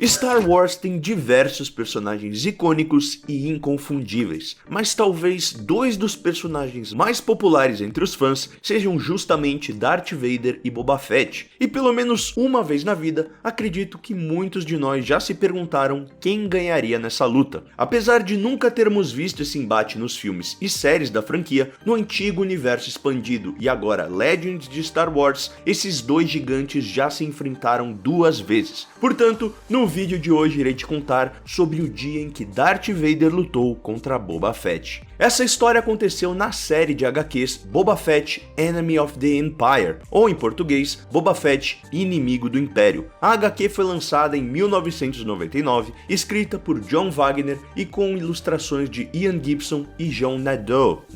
Star Wars tem diversos personagens icônicos e inconfundíveis, mas talvez dois dos personagens mais populares entre os fãs sejam justamente Darth Vader e Boba Fett. E pelo menos uma vez na vida, acredito que muitos de nós já se perguntaram quem ganharia nessa luta. Apesar de nunca termos visto esse embate nos filmes e séries da franquia, no antigo universo expandido e agora Legends de Star Wars, esses dois gigantes já se enfrentaram duas vezes. Portanto, no vídeo de hoje irei te contar sobre o dia em que Darth Vader lutou contra Boba Fett. Essa história aconteceu na série de HQs Boba Fett Enemy of the Empire, ou em português, Boba Fett Inimigo do Império. A HQ foi lançada em 1999, escrita por John Wagner e com ilustrações de Ian Gibson e John Nadeau.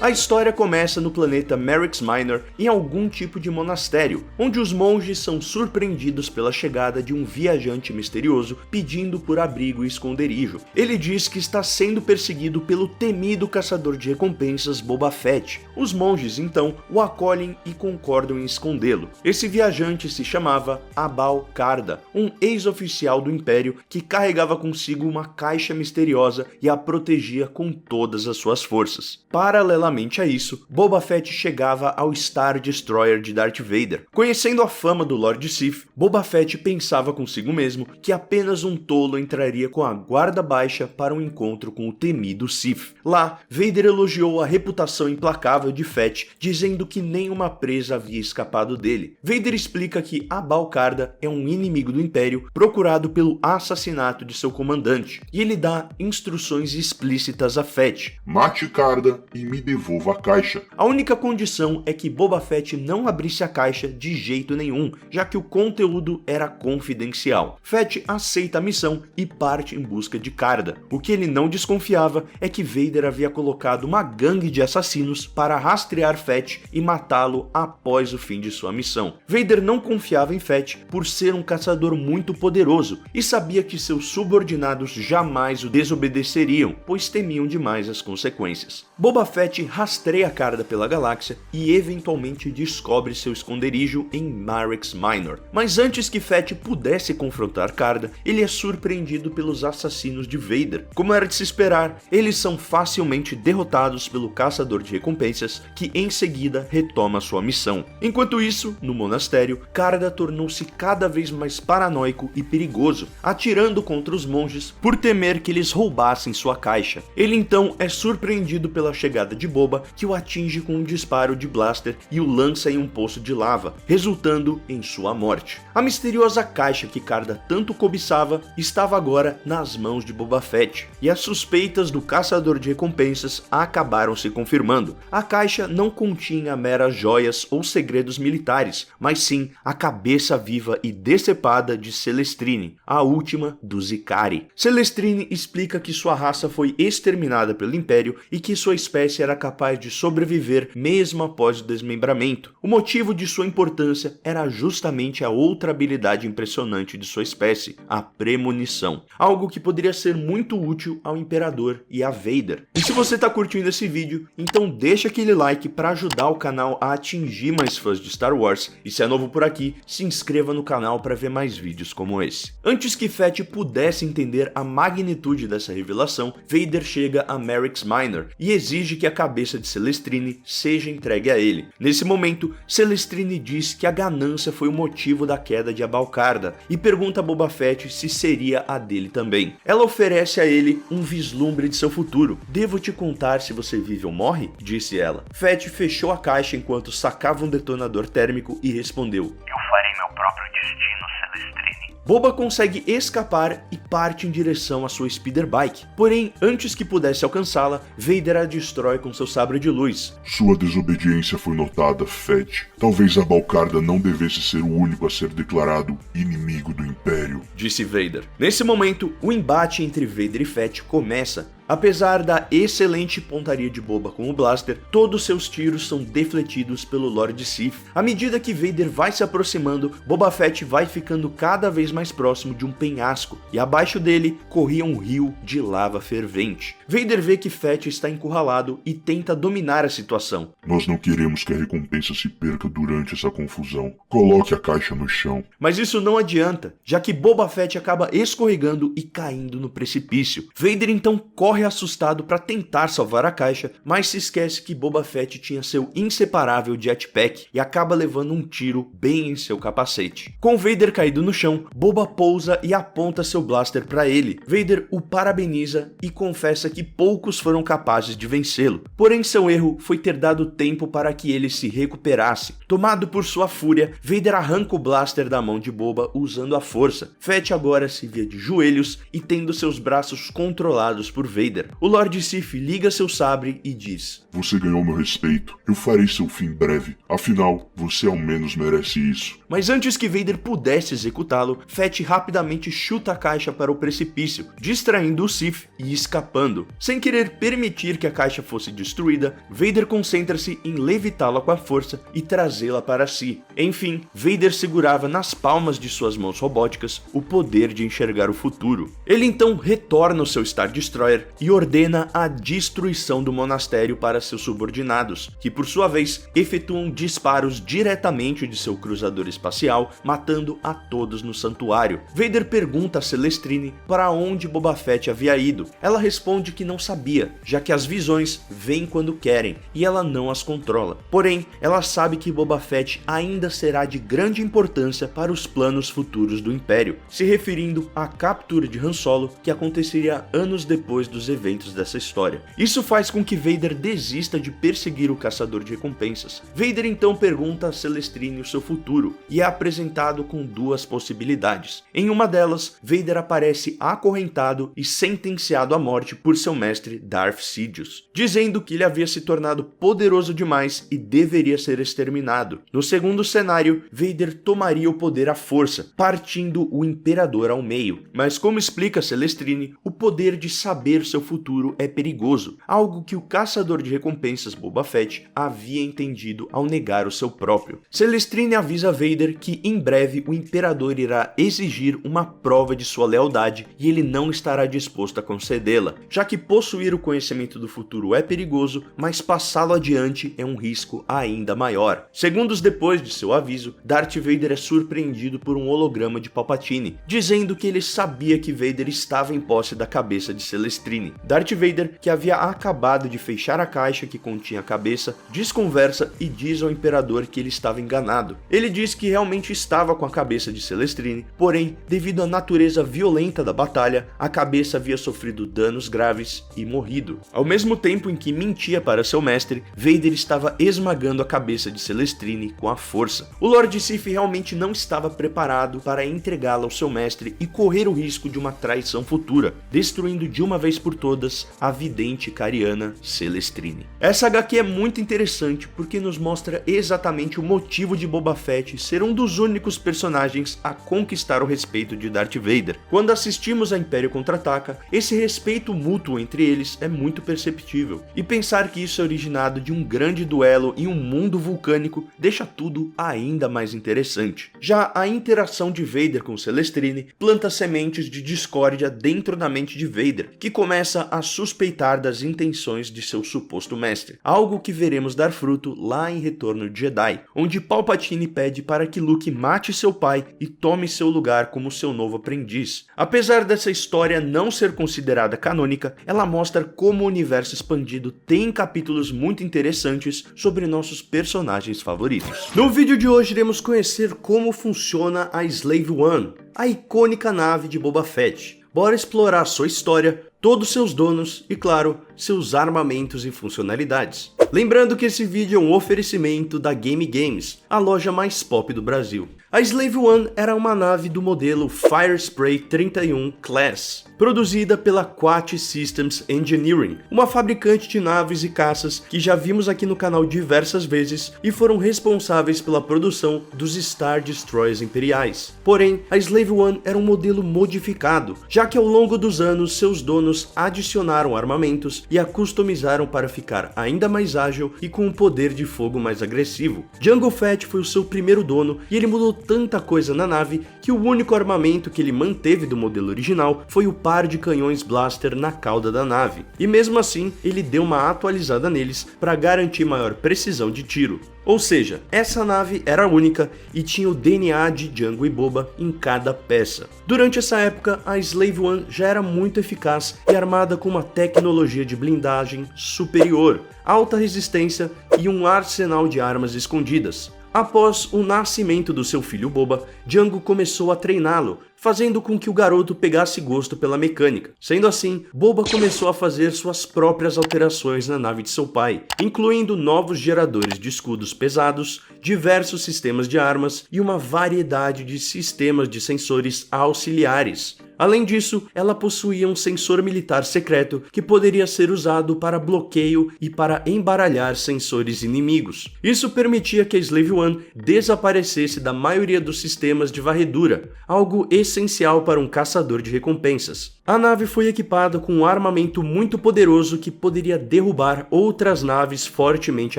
A história começa no planeta Merrix Minor, em algum tipo de monastério, onde os monges são surpreendidos pela chegada de um viajante misterioso pedindo por abrigo e esconderijo. Ele diz que está sendo perseguido pelo temido caçador de recompensas Boba Fett. Os monges então o acolhem e concordam em escondê-lo. Esse viajante se chamava Abal Karda, um ex-oficial do Império que carregava consigo uma caixa misteriosa e a protegia com todas as suas forças. Paralelamente a isso, Boba Fett chegava ao Star Destroyer de Darth Vader. Conhecendo a fama do Lord Sith, Boba Fett pensava consigo mesmo que apenas um tolo entraria com a guarda baixa para um encontro com o temido Sith. Lá, Vader elogiou a reputação implacável de Fett, dizendo que nenhuma presa havia escapado dele. Vader explica que Abal Karda é um inimigo do Império procurado pelo assassinato de seu comandante, e ele dá instruções explícitas a Fett. Mate Karda e me devolva a caixa. A única condição é que Boba Fett não abrisse a caixa de jeito nenhum, já que o conteúdo era confidencial. Fett aceita a missão e parte em busca de Karda. O que ele não desconfiava é que Vader havia colocado uma gangue de assassinos para rastrear Fett e matá-lo após o fim de sua missão. Vader não confiava em Fett por ser um caçador muito poderoso e sabia que seus subordinados jamais o desobedeceriam, pois temiam demais as consequências. Boba Fett rastreia Karda pela galáxia e eventualmente descobre seu esconderijo em Merrix Minor. Mas antes que Fett pudesse confrontar Karda, ele é surpreendido pelos assassinos de Vader. Como era de se esperar, eles são facilmente derrotados pelo caçador de recompensas, que em seguida retoma sua missão. Enquanto isso, no monastério, Karda tornou-se cada vez mais paranoico e perigoso, atirando contra os monges por temer que eles roubassem sua caixa. Ele então é surpreendido pela chegada de Boba, que o atinge com um disparo de blaster e o lança em um poço de lava, resultando em sua morte. A misteriosa caixa que Karda tanto cobiçava estava agora nas mãos de Boba Fett, e as suspeitas do caçador de recompensas acabaram se confirmando. A caixa não continha meras joias ou segredos militares, mas sim a cabeça viva e decepada de Celestrine, a última dos Ikari. Celestrine explica que sua raça foi exterminada pelo Império e que sua espécie era capaz de sobreviver mesmo após o desmembramento. O motivo de sua importância era justamente a outra habilidade impressionante de sua espécie, a premonição, algo que poderia ser muito útil ao Imperador e a Vader. E se você tá curtindo esse vídeo, então deixa aquele like para ajudar o canal a atingir mais fãs de Star Wars, e se é novo por aqui, se inscreva no canal para ver mais vídeos como esse. Antes que Fett pudesse entender a magnitude dessa revelação, Vader chega a Merrix Minor e exige que a cabeça de Celestrine seja entregue a ele. Nesse momento, Celestrine diz que a ganância foi o motivo da queda de Abal Karda e pergunta a Boba Fett se seria a dele também. Ela oferece a ele um vislumbre de seu futuro. "Devo te contar se você vive ou morre?", disse ela. Fett fechou a caixa enquanto sacava um detonador térmico e respondeu: "Eu farei meu próprio destino, Celestrine." Boba consegue escapar e parte em direção à sua speeder bike. Porém, antes que pudesse alcançá-la, Vader a destrói com seu sabre de luz. Sua desobediência foi notada, Fett. Talvez Abal Karda não devesse ser o único a ser declarado inimigo do Império. disse Vader. Nesse momento, o embate entre Vader e Fett começa. Apesar da excelente pontaria de Boba com o blaster, todos seus tiros são defletidos pelo Lord Sith. À medida que Vader vai se aproximando, Boba Fett vai ficando cada vez mais próximo de um penhasco, e abaixo dele corria um rio de lava fervente. Vader vê que Fett está encurralado e tenta dominar a situação. Nós não queremos que a recompensa se perca durante essa confusão. Coloque a caixa no chão. Mas isso não adianta, já que Boba Fett acaba escorregando e caindo no precipício. Vader então corre assustado para tentar salvar a caixa, mas se esquece que Boba Fett tinha seu inseparável jetpack e acaba levando um tiro bem em seu capacete. Com Vader caído no chão, Boba pousa e aponta seu blaster para ele. Vader o parabeniza e confessa que poucos foram capazes de vencê-lo. Porém, seu erro foi ter dado tempo para que ele se recuperasse. Tomado por sua fúria, Vader arranca o blaster da mão de Boba usando a força. Fett agora se via de joelhos e tendo seus braços controlados por Vader. O Lord Sith liga seu sabre e diz: Você ganhou meu respeito. Eu farei seu fim breve. Afinal, você ao menos merece isso. Mas antes que Vader pudesse executá-lo, Fett rapidamente chuta a caixa para o precipício, distraindo o Sith e escapando. Sem querer permitir que a caixa fosse destruída, Vader concentra-se em levitá-la com a força e trazê-la para si. Enfim, Vader segurava nas palmas de suas mãos robóticas o poder de enxergar o futuro. Ele então retorna ao seu Star Destroyer e ordena a destruição do monastério para seus subordinados, que por sua vez efetuam disparos diretamente de seu cruzador espacial, matando a todos no santuário. Vader pergunta a Celestrine para onde Boba Fett havia ido. Ela responde que não sabia, já que as visões vêm quando querem e ela não as controla. Porém, ela sabe que Boba Fett ainda será de grande importância para os planos futuros do Império, se referindo à captura de Han Solo, que aconteceria anos depois dos eventos dessa história. Isso faz com que Vader desista de perseguir o caçador de recompensas. Vader então pergunta a Celestrine o seu futuro e é apresentado com duas possibilidades. Em uma delas, Vader aparece acorrentado e sentenciado à morte por seu mestre Darth Sidious, dizendo que ele havia se tornado poderoso demais e deveria ser exterminado. No segundo cenário, Vader tomaria o poder à força, partindo o Imperador ao meio. Mas como explica Celestrine, o poder de saber seu futuro é perigoso, algo que o caçador de recompensas Boba Fett havia entendido ao negar o seu próprio. Celestrine avisa Vader que em breve o Imperador irá exigir uma prova de sua lealdade e ele não estará disposto a concedê-la, já que possuir o conhecimento do futuro é perigoso, mas passá-lo adiante é um risco ainda maior. Segundos depois de seu aviso, Darth Vader é surpreendido por um holograma de Palpatine, dizendo que ele sabia que Vader estava em posse da cabeça de Celestrine. Darth Vader, que havia acabado de fechar a caixa que continha a cabeça, desconversa e diz ao Imperador que ele estava enganado. Ele diz que realmente estava com a cabeça de Celestrine, porém, devido à natureza violenta da batalha, a cabeça havia sofrido danos graves e morrido. Ao mesmo tempo em que mentia para seu mestre, Vader estava esmagando a cabeça de Celestrine com a força. O Lord Sith realmente não estava preparado para entregá-la ao seu mestre e correr o risco de uma traição futura, destruindo de uma vez por todas a vidente cariana Celestrine. Essa HQ é muito interessante porque nos mostra exatamente o motivo de Boba Fett ser um dos únicos personagens a conquistar o respeito de Darth Vader. Quando assistimos a Império Contra-Ataca, esse respeito mútuo entre eles é muito perceptível, e pensar que isso é originado de um grande duelo em um mundo vulcânico deixa tudo ainda mais interessante. Já a interação de Vader com Celestrine planta sementes de discórdia dentro da mente de Vader, que começa a suspeitar das intenções de seu suposto mestre, algo que veremos dar fruto lá em Retorno de Jedi, onde Palpatine pede para que Luke mate seu pai e tome seu lugar como seu novo aprendiz. Apesar dessa história não ser considerada canônica, ela mostra como o universo expandido tem capítulos muito interessantes sobre nossos personagens favoritos. No vídeo de hoje iremos conhecer como funciona a Slave One, a icônica nave de Boba Fett. Bora explorar sua história, todos seus donos e, claro, seus armamentos e funcionalidades. Lembrando que esse vídeo é um oferecimento da Game Games, a loja mais pop do Brasil. A Slave One era uma nave do modelo Firespray 31 Class, produzida pela Quat Systems Engineering, uma fabricante de naves e caças que já vimos aqui no canal diversas vezes e foram responsáveis pela produção dos Star Destroyers imperiais. Porém, a Slave One era um modelo modificado, já que ao longo dos anos seus donos adicionaram armamentos e a customizaram para ficar ainda mais ágil e com um poder de fogo mais agressivo. Jango Fett foi o seu primeiro dono e ele mudou tanta coisa na nave que o único armamento que ele manteve do modelo original foi o par de canhões blaster na cauda da nave, e mesmo assim ele deu uma atualizada neles para garantir maior precisão de tiro. Ou seja, essa nave era única e tinha o DNA de Jango e Boba em cada peça. Durante essa época, a Slave One já era muito eficaz e armada com uma tecnologia de blindagem superior, alta resistência e um arsenal de armas escondidas. Após o nascimento do seu filho Boba, Jango começou a treiná-lo, fazendo com que o garoto pegasse gosto pela mecânica. Sendo assim, Boba começou a fazer suas próprias alterações na nave de seu pai, incluindo novos geradores de escudos pesados, diversos sistemas de armas e uma variedade de sistemas de sensores auxiliares. Além disso, ela possuía um sensor militar secreto que poderia ser usado para bloqueio e para embaralhar sensores inimigos. Isso permitia que a Slave One desaparecesse da maioria dos sistemas de varredura, algo essencial para um caçador de recompensas. A nave foi equipada com um armamento muito poderoso que poderia derrubar outras naves fortemente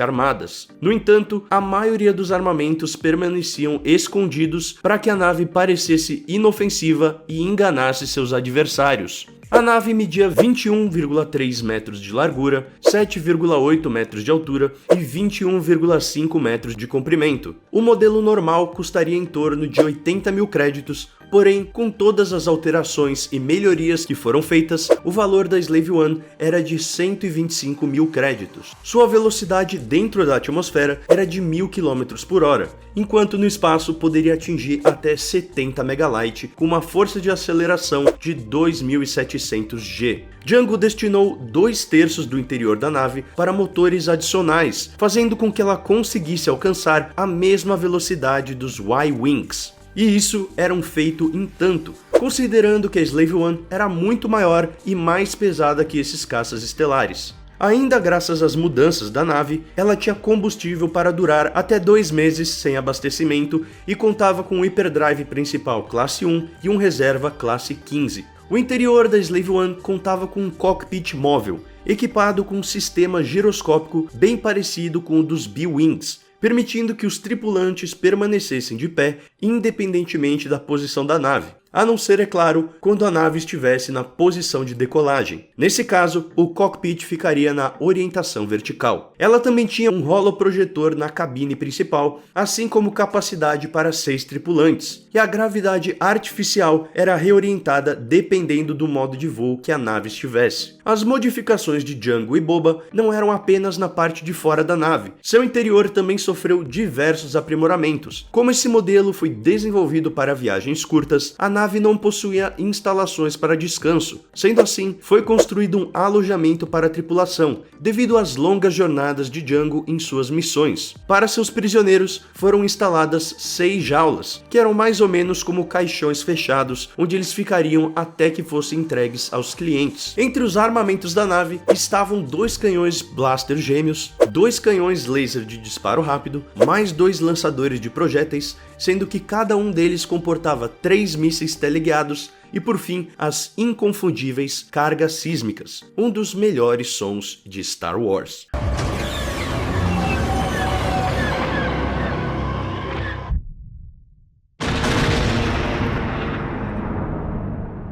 armadas. No entanto, a maioria dos armamentos permaneciam escondidos para que a nave parecesse inofensiva e enganasse seus adversários. A nave media 21,3 metros de largura, 7,8 metros de altura e 21,5 metros de comprimento. O modelo normal custaria em torno de 80 mil créditos, porém, com todas as alterações e melhorias que foram feitas, o valor da Slave One era de 125 mil créditos. Sua velocidade dentro da atmosfera era de 1000 km por hora, enquanto no espaço poderia atingir até 70 megalight, com uma força de aceleração de 2700 G. Jango destinou 2/3 do interior da nave para motores adicionais, fazendo com que ela conseguisse alcançar a mesma velocidade dos Y-Wings. E isso era um feito em tanto, considerando que a Slave One era muito maior e mais pesada que esses caças estelares. Ainda graças às mudanças da nave, ela tinha combustível para durar até 2 meses sem abastecimento e contava com um hiperdrive principal classe 1 e um reserva classe 15. O interior da Slave One contava com um cockpit móvel, equipado com um sistema giroscópico bem parecido com o dos B-Wings, permitindo que os tripulantes permanecessem de pé independentemente da posição da nave, a não ser, é claro, quando a nave estivesse na posição de decolagem. Nesse caso, o cockpit ficaria na orientação vertical. Ela também tinha um holoprojetor na cabine principal, assim como capacidade para 6 tripulantes, e a gravidade artificial era reorientada dependendo do modo de voo que a nave estivesse. As modificações de Jango e Boba não eram apenas na parte de fora da nave. Seu interior também sofreu diversos aprimoramentos. Como esse modelo foi desenvolvido para viagens curtas, a nave não possuía instalações para descanso. Sendo assim, foi construído um alojamento para a tripulação, devido às longas jornadas de Jango em suas missões. Para seus prisioneiros, foram instaladas 6 jaulas, que eram mais ou menos como caixões fechados, onde eles ficariam até que fossem entregues aos clientes. Entre os armamentos da nave estavam 2 canhões blaster gêmeos, 2 canhões laser de disparo rápido, mais 2 lançadores de projéteis, sendo que cada um deles comportava 3 mísseis teleguiados e, por fim, as inconfundíveis cargas sísmicas, um dos melhores sons de Star Wars.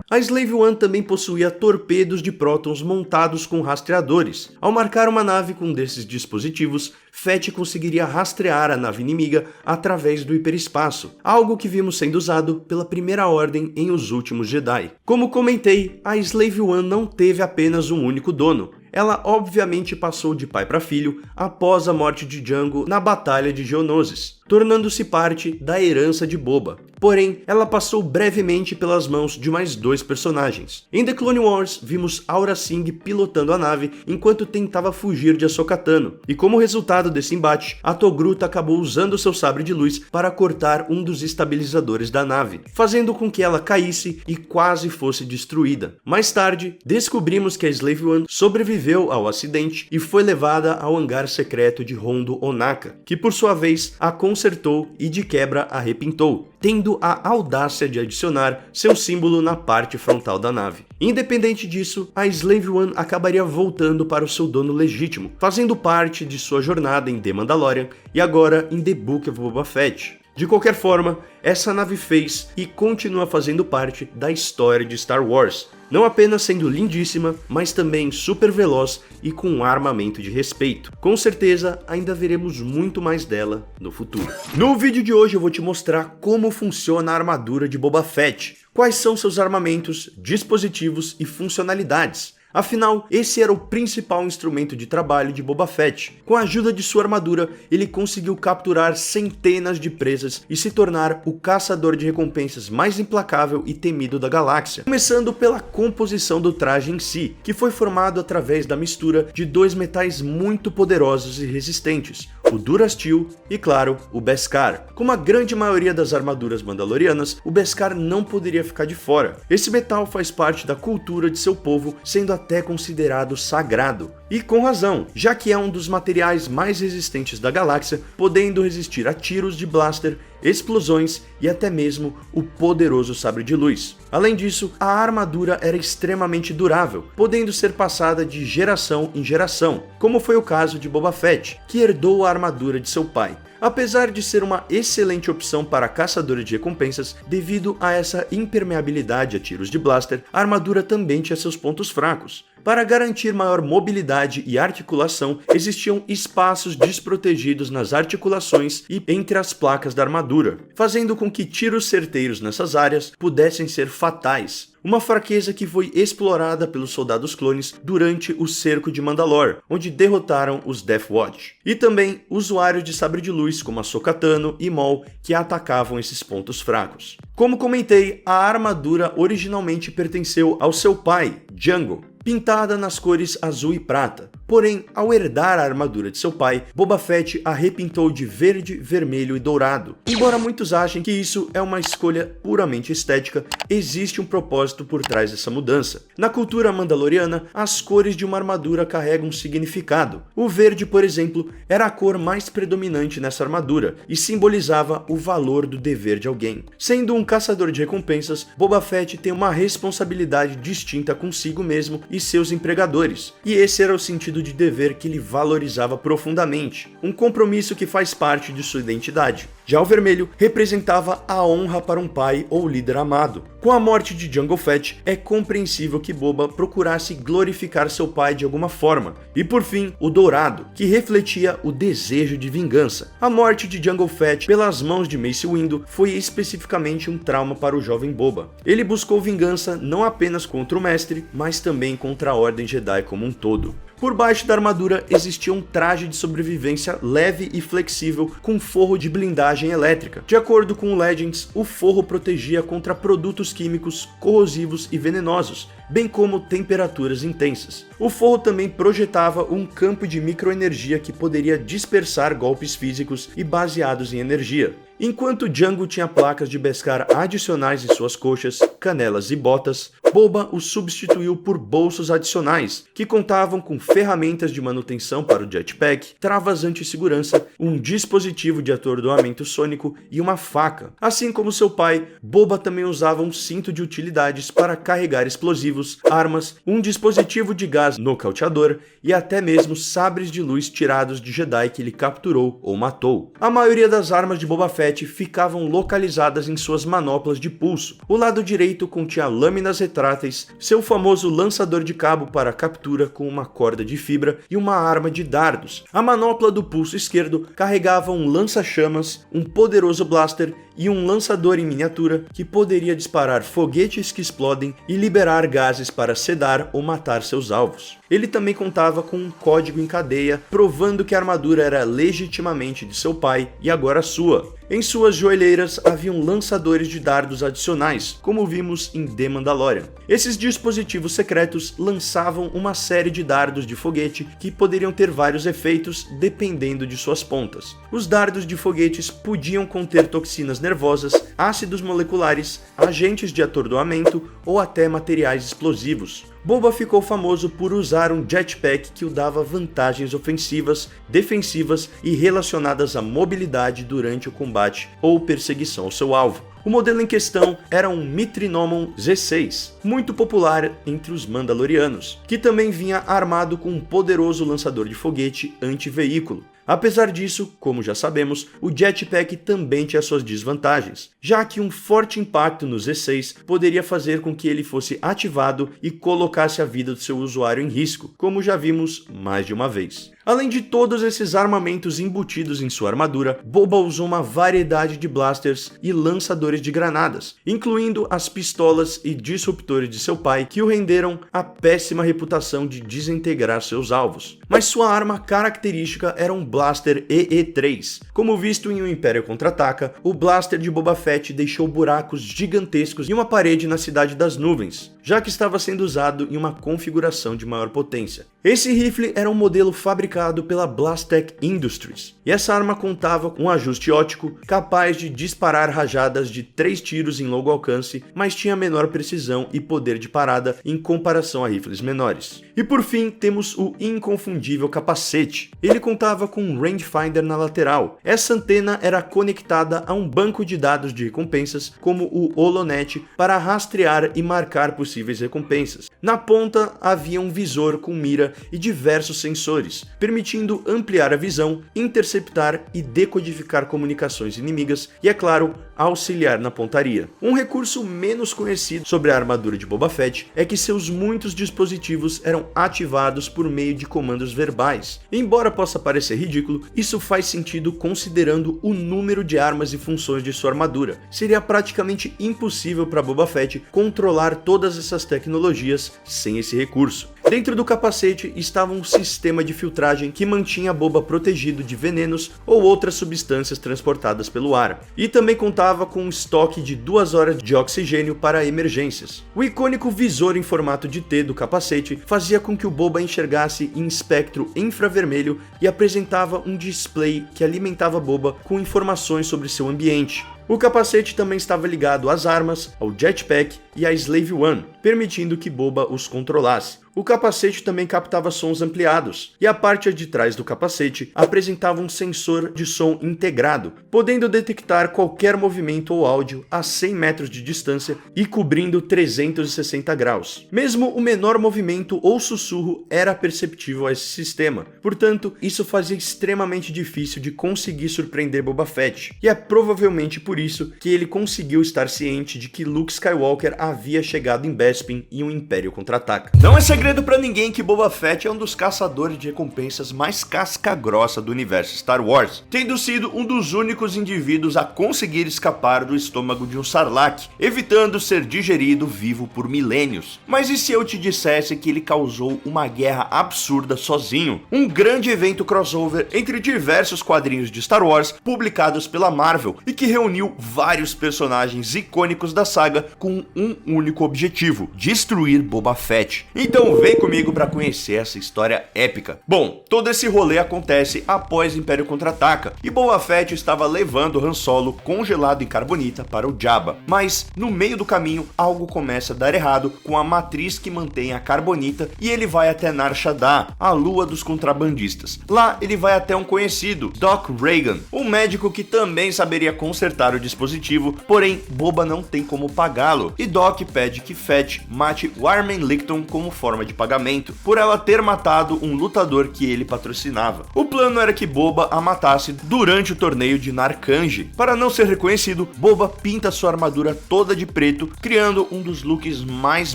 A Slave One também possuía torpedos de prótons montados com rastreadores. Ao marcar uma nave com um desses dispositivos, Fett conseguiria rastrear a nave inimiga através do hiperespaço, algo que vimos sendo usado pela Primeira Ordem em Os Últimos Jedi. Como comentei, a Slave One não teve apenas um único dono. Ela obviamente passou de pai para filho após a morte de Jango na Batalha de Geonosis. tornando-se parte da herança de Boba. Porém, ela passou brevemente pelas mãos de mais 2 personagens. Em The Clone Wars, vimos Aurra Sing pilotando a nave enquanto tentava fugir de Ahsoka Tano, e como resultado desse embate, a Togruta acabou usando seu sabre de luz para cortar um dos estabilizadores da nave, fazendo com que ela caísse e quase fosse destruída. Mais tarde, descobrimos que a Slave One sobreviveu ao acidente e foi levada ao hangar secreto de Hondo Ohnaka, que por sua vez a consertou e de quebra a repintou, tendo a audácia de adicionar seu símbolo na parte frontal da nave. Independente disso, a Slave One acabaria voltando para o seu dono legítimo, fazendo parte de sua jornada em The Mandalorian e agora em The Book of Boba Fett. De qualquer forma, essa nave fez e continua fazendo parte da história de Star Wars, não apenas sendo lindíssima, mas também super veloz e com um armamento de respeito. Com certeza, ainda veremos muito mais dela no futuro. No vídeo de hoje eu vou te mostrar como funciona a armadura de Boba Fett, quais são seus armamentos, dispositivos e funcionalidades. Afinal, esse era o principal instrumento de trabalho de Boba Fett. Com a ajuda de sua armadura, ele conseguiu capturar centenas de presas e se tornar o caçador de recompensas mais implacável e temido da galáxia. Começando pela composição do traje em si, que foi formado através da mistura de 2 metais muito poderosos e resistentes, o Durasteel e, claro, o Beskar. Como a grande maioria das armaduras mandalorianas, o Beskar não poderia ficar de fora. Esse metal faz parte da cultura de seu povo, sendo até considerado sagrado. E com razão, já que é um dos materiais mais resistentes da galáxia, podendo resistir a tiros de blaster, explosões e até mesmo o poderoso sabre de luz. Além disso, a armadura era extremamente durável, podendo ser passada de geração em geração, como foi o caso de Boba Fett, que herdou a armadura de seu pai. Apesar de ser uma excelente opção para caçadores de recompensas, devido a essa impermeabilidade a tiros de blaster, a armadura também tinha seus pontos fracos. Para garantir maior mobilidade e articulação, existiam espaços desprotegidos nas articulações e entre as placas da armadura, fazendo com que tiros certeiros nessas áreas pudessem ser fatais. Uma fraqueza que foi explorada pelos soldados clones durante o cerco de Mandalore, onde derrotaram os Death Watch. E também usuários de sabre de luz como Ahsoka Tano e Maul que atacavam esses pontos fracos. Como comentei, a armadura originalmente pertenceu ao seu pai, Jango, pintada nas cores azul e prata. Porém, ao herdar a armadura de seu pai, Boba Fett a repintou de verde, vermelho e dourado. Embora muitos achem que isso é uma escolha puramente estética, existe um propósito por trás dessa mudança. Na cultura mandaloriana, as cores de uma armadura carregam um significado. O verde, por exemplo, era a cor mais predominante nessa armadura e simbolizava o valor do dever de alguém. Sendo um caçador de recompensas, Boba Fett tem uma responsabilidade distinta consigo mesmo e seus empregadores, e esse era o sentido de dever que ele valorizava profundamente, um compromisso que faz parte de sua identidade. Já o vermelho representava a honra para um pai ou líder amado. Com a morte de Jango Fett, é compreensível que Boba procurasse glorificar seu pai de alguma forma. E por fim, o dourado, que refletia o desejo de vingança. A morte de Jango Fett pelas mãos de Mace Windu foi especificamente um trauma para o jovem Boba. Ele buscou vingança não apenas contra o mestre, mas também contra a Ordem Jedi como um todo. Por baixo da armadura existia um traje de sobrevivência leve e flexível com forro de blindagem elétrica. De acordo com o Legends, o forro protegia contra produtos químicos corrosivos e venenosos, bem como temperaturas intensas. O forro também projetava um campo de microenergia que poderia dispersar golpes físicos e baseados em energia. Enquanto Jango tinha placas de Beskar adicionais em suas coxas, canelas e botas, Boba os substituiu por bolsos adicionais, que contavam com ferramentas de manutenção para o jetpack, travas anti-segurança, um dispositivo de atordoamento sônico e uma faca. Assim como seu pai, Boba também usava um cinto de utilidades para carregar explosivos, armas, um dispositivo de gás nocauteador e até mesmo sabres de luz tirados de Jedi que ele capturou ou matou. A maioria das armas de Boba Fett ficavam localizadas em suas manoplas de pulso. O lado direito continha lâminas portáteis, seu famoso lançador de cabo para captura com uma corda de fibra e uma arma de dardos. A manopla do pulso esquerdo carregava um lança-chamas, um poderoso blaster e um lançador em miniatura que poderia disparar foguetes que explodem e liberar gases para sedar ou matar seus alvos. Ele também contava com um código em cadeia, provando que a armadura era legitimamente de seu pai e agora sua. Em suas joelheiras haviam lançadores de dardos adicionais, como vimos em The Mandalorian. Esses dispositivos secretos lançavam uma série de dardos de foguete que poderiam ter vários efeitos dependendo de suas pontas. Os dardos de foguetes podiam conter toxinas nervosas, ácidos moleculares, agentes de atordoamento ou até materiais explosivos. Boba ficou famoso por usar um jetpack que o dava vantagens ofensivas, defensivas e relacionadas à mobilidade durante o combate ou perseguição ao seu alvo. O modelo em questão era um Mitrinomon Z6, muito popular entre os Mandalorianos, que também vinha armado com um poderoso lançador de foguete anti-veículo. Apesar disso, como já sabemos, o jetpack também tinha suas desvantagens, já que um forte impacto no Z6 poderia fazer com que ele fosse ativado e colocasse a vida do seu usuário em risco, como já vimos mais de uma vez. Além de todos esses armamentos embutidos em sua armadura, Boba usou uma variedade de blasters e lançadores de granadas, incluindo as pistolas e disruptores de seu pai, que o renderam a péssima reputação de desintegrar seus alvos. Mas sua arma característica era um blaster EE-3. Como visto em O Império Contra-Ataca, o blaster de Boba Fett deixou buracos gigantescos em uma parede na Cidade das Nuvens, já que estava sendo usado em uma configuração de maior potência. Esse rifle era um modelo fabricado pela Blastech Industries, e essa arma contava com um ajuste óptico capaz de disparar rajadas de 3 tiros em longo alcance, mas tinha menor precisão e poder de parada em comparação a rifles menores. E por fim, temos o inconfundível capacete. Ele contava com um rangefinder na lateral. Essa antena era conectada a um banco de dados de recompensas, como o Holonet, para rastrear e marcar possíveis recompensas. Na ponta havia um visor com mira e diversos sensores, permitindo ampliar a visão, interceptar e decodificar comunicações inimigas e, é claro, auxiliar na pontaria. Um recurso menos conhecido sobre a armadura de Boba Fett é que seus muitos dispositivos eram ativados por meio de comandos verbais. Embora possa parecer ridículo, isso faz sentido considerando o número de armas e funções de sua armadura. Seria praticamente impossível para Boba Fett controlar todas essas tecnologias sem esse recurso. Dentro do capacete estava um sistema de filtragem que mantinha Boba protegido de venenos ou outras substâncias transportadas pelo ar, e também contava com um estoque de 2 horas de oxigênio para emergências. O icônico visor em formato de T do capacete fazia com que o Boba enxergasse em espectro infravermelho e apresentava um display que alimentava Boba com informações sobre seu ambiente. O capacete também estava ligado às armas, ao jetpack e à Slave One, permitindo que Boba os controlasse. O capacete também captava sons ampliados, e a parte de trás do capacete apresentava um sensor de som integrado, podendo detectar qualquer movimento ou áudio a 100 metros de distância e cobrindo 360 graus. Mesmo o menor movimento ou sussurro era perceptível a esse sistema, portanto, isso fazia extremamente difícil de conseguir surpreender Boba Fett, e é provavelmente por isso que ele conseguiu estar ciente de que Luke Skywalker havia chegado em Bespin em O Império Contra-Ataca. Não é segredo pra ninguém que Boba Fett é um dos caçadores de recompensas mais casca-grossa do universo Star Wars, tendo sido um dos únicos indivíduos a conseguir escapar do estômago de um Sarlacc, evitando ser digerido vivo por milênios. Mas e se eu te dissesse que ele causou uma guerra absurda sozinho? Um grande evento crossover entre diversos quadrinhos de Star Wars publicados pela Marvel e que reuniu vários personagens icônicos da saga com um único objetivo: destruir Boba Fett. Então vem comigo para conhecer essa história épica. Bom, todo esse rolê acontece após Império Contra-Ataca e Boba Fett estava levando Han Solo congelado em carbonita para o Jabba, mas no meio do caminho algo começa a dar errado com a matriz que mantém a carbonita e ele vai até Nar Shaddaa, a lua dos contrabandistas. Lá ele vai até um conhecido, Doc Reagan, um médico que também saberia consertar o dispositivo, porém Boba não tem como pagá-lo, e Doc pede que Fett mate Warman Licton como forma de pagamento, por ela ter matado um lutador que ele patrocinava. O plano era que Boba a matasse durante o torneio de Narcanji. Para não ser reconhecido, Boba pinta sua armadura toda de preto, criando um dos looks mais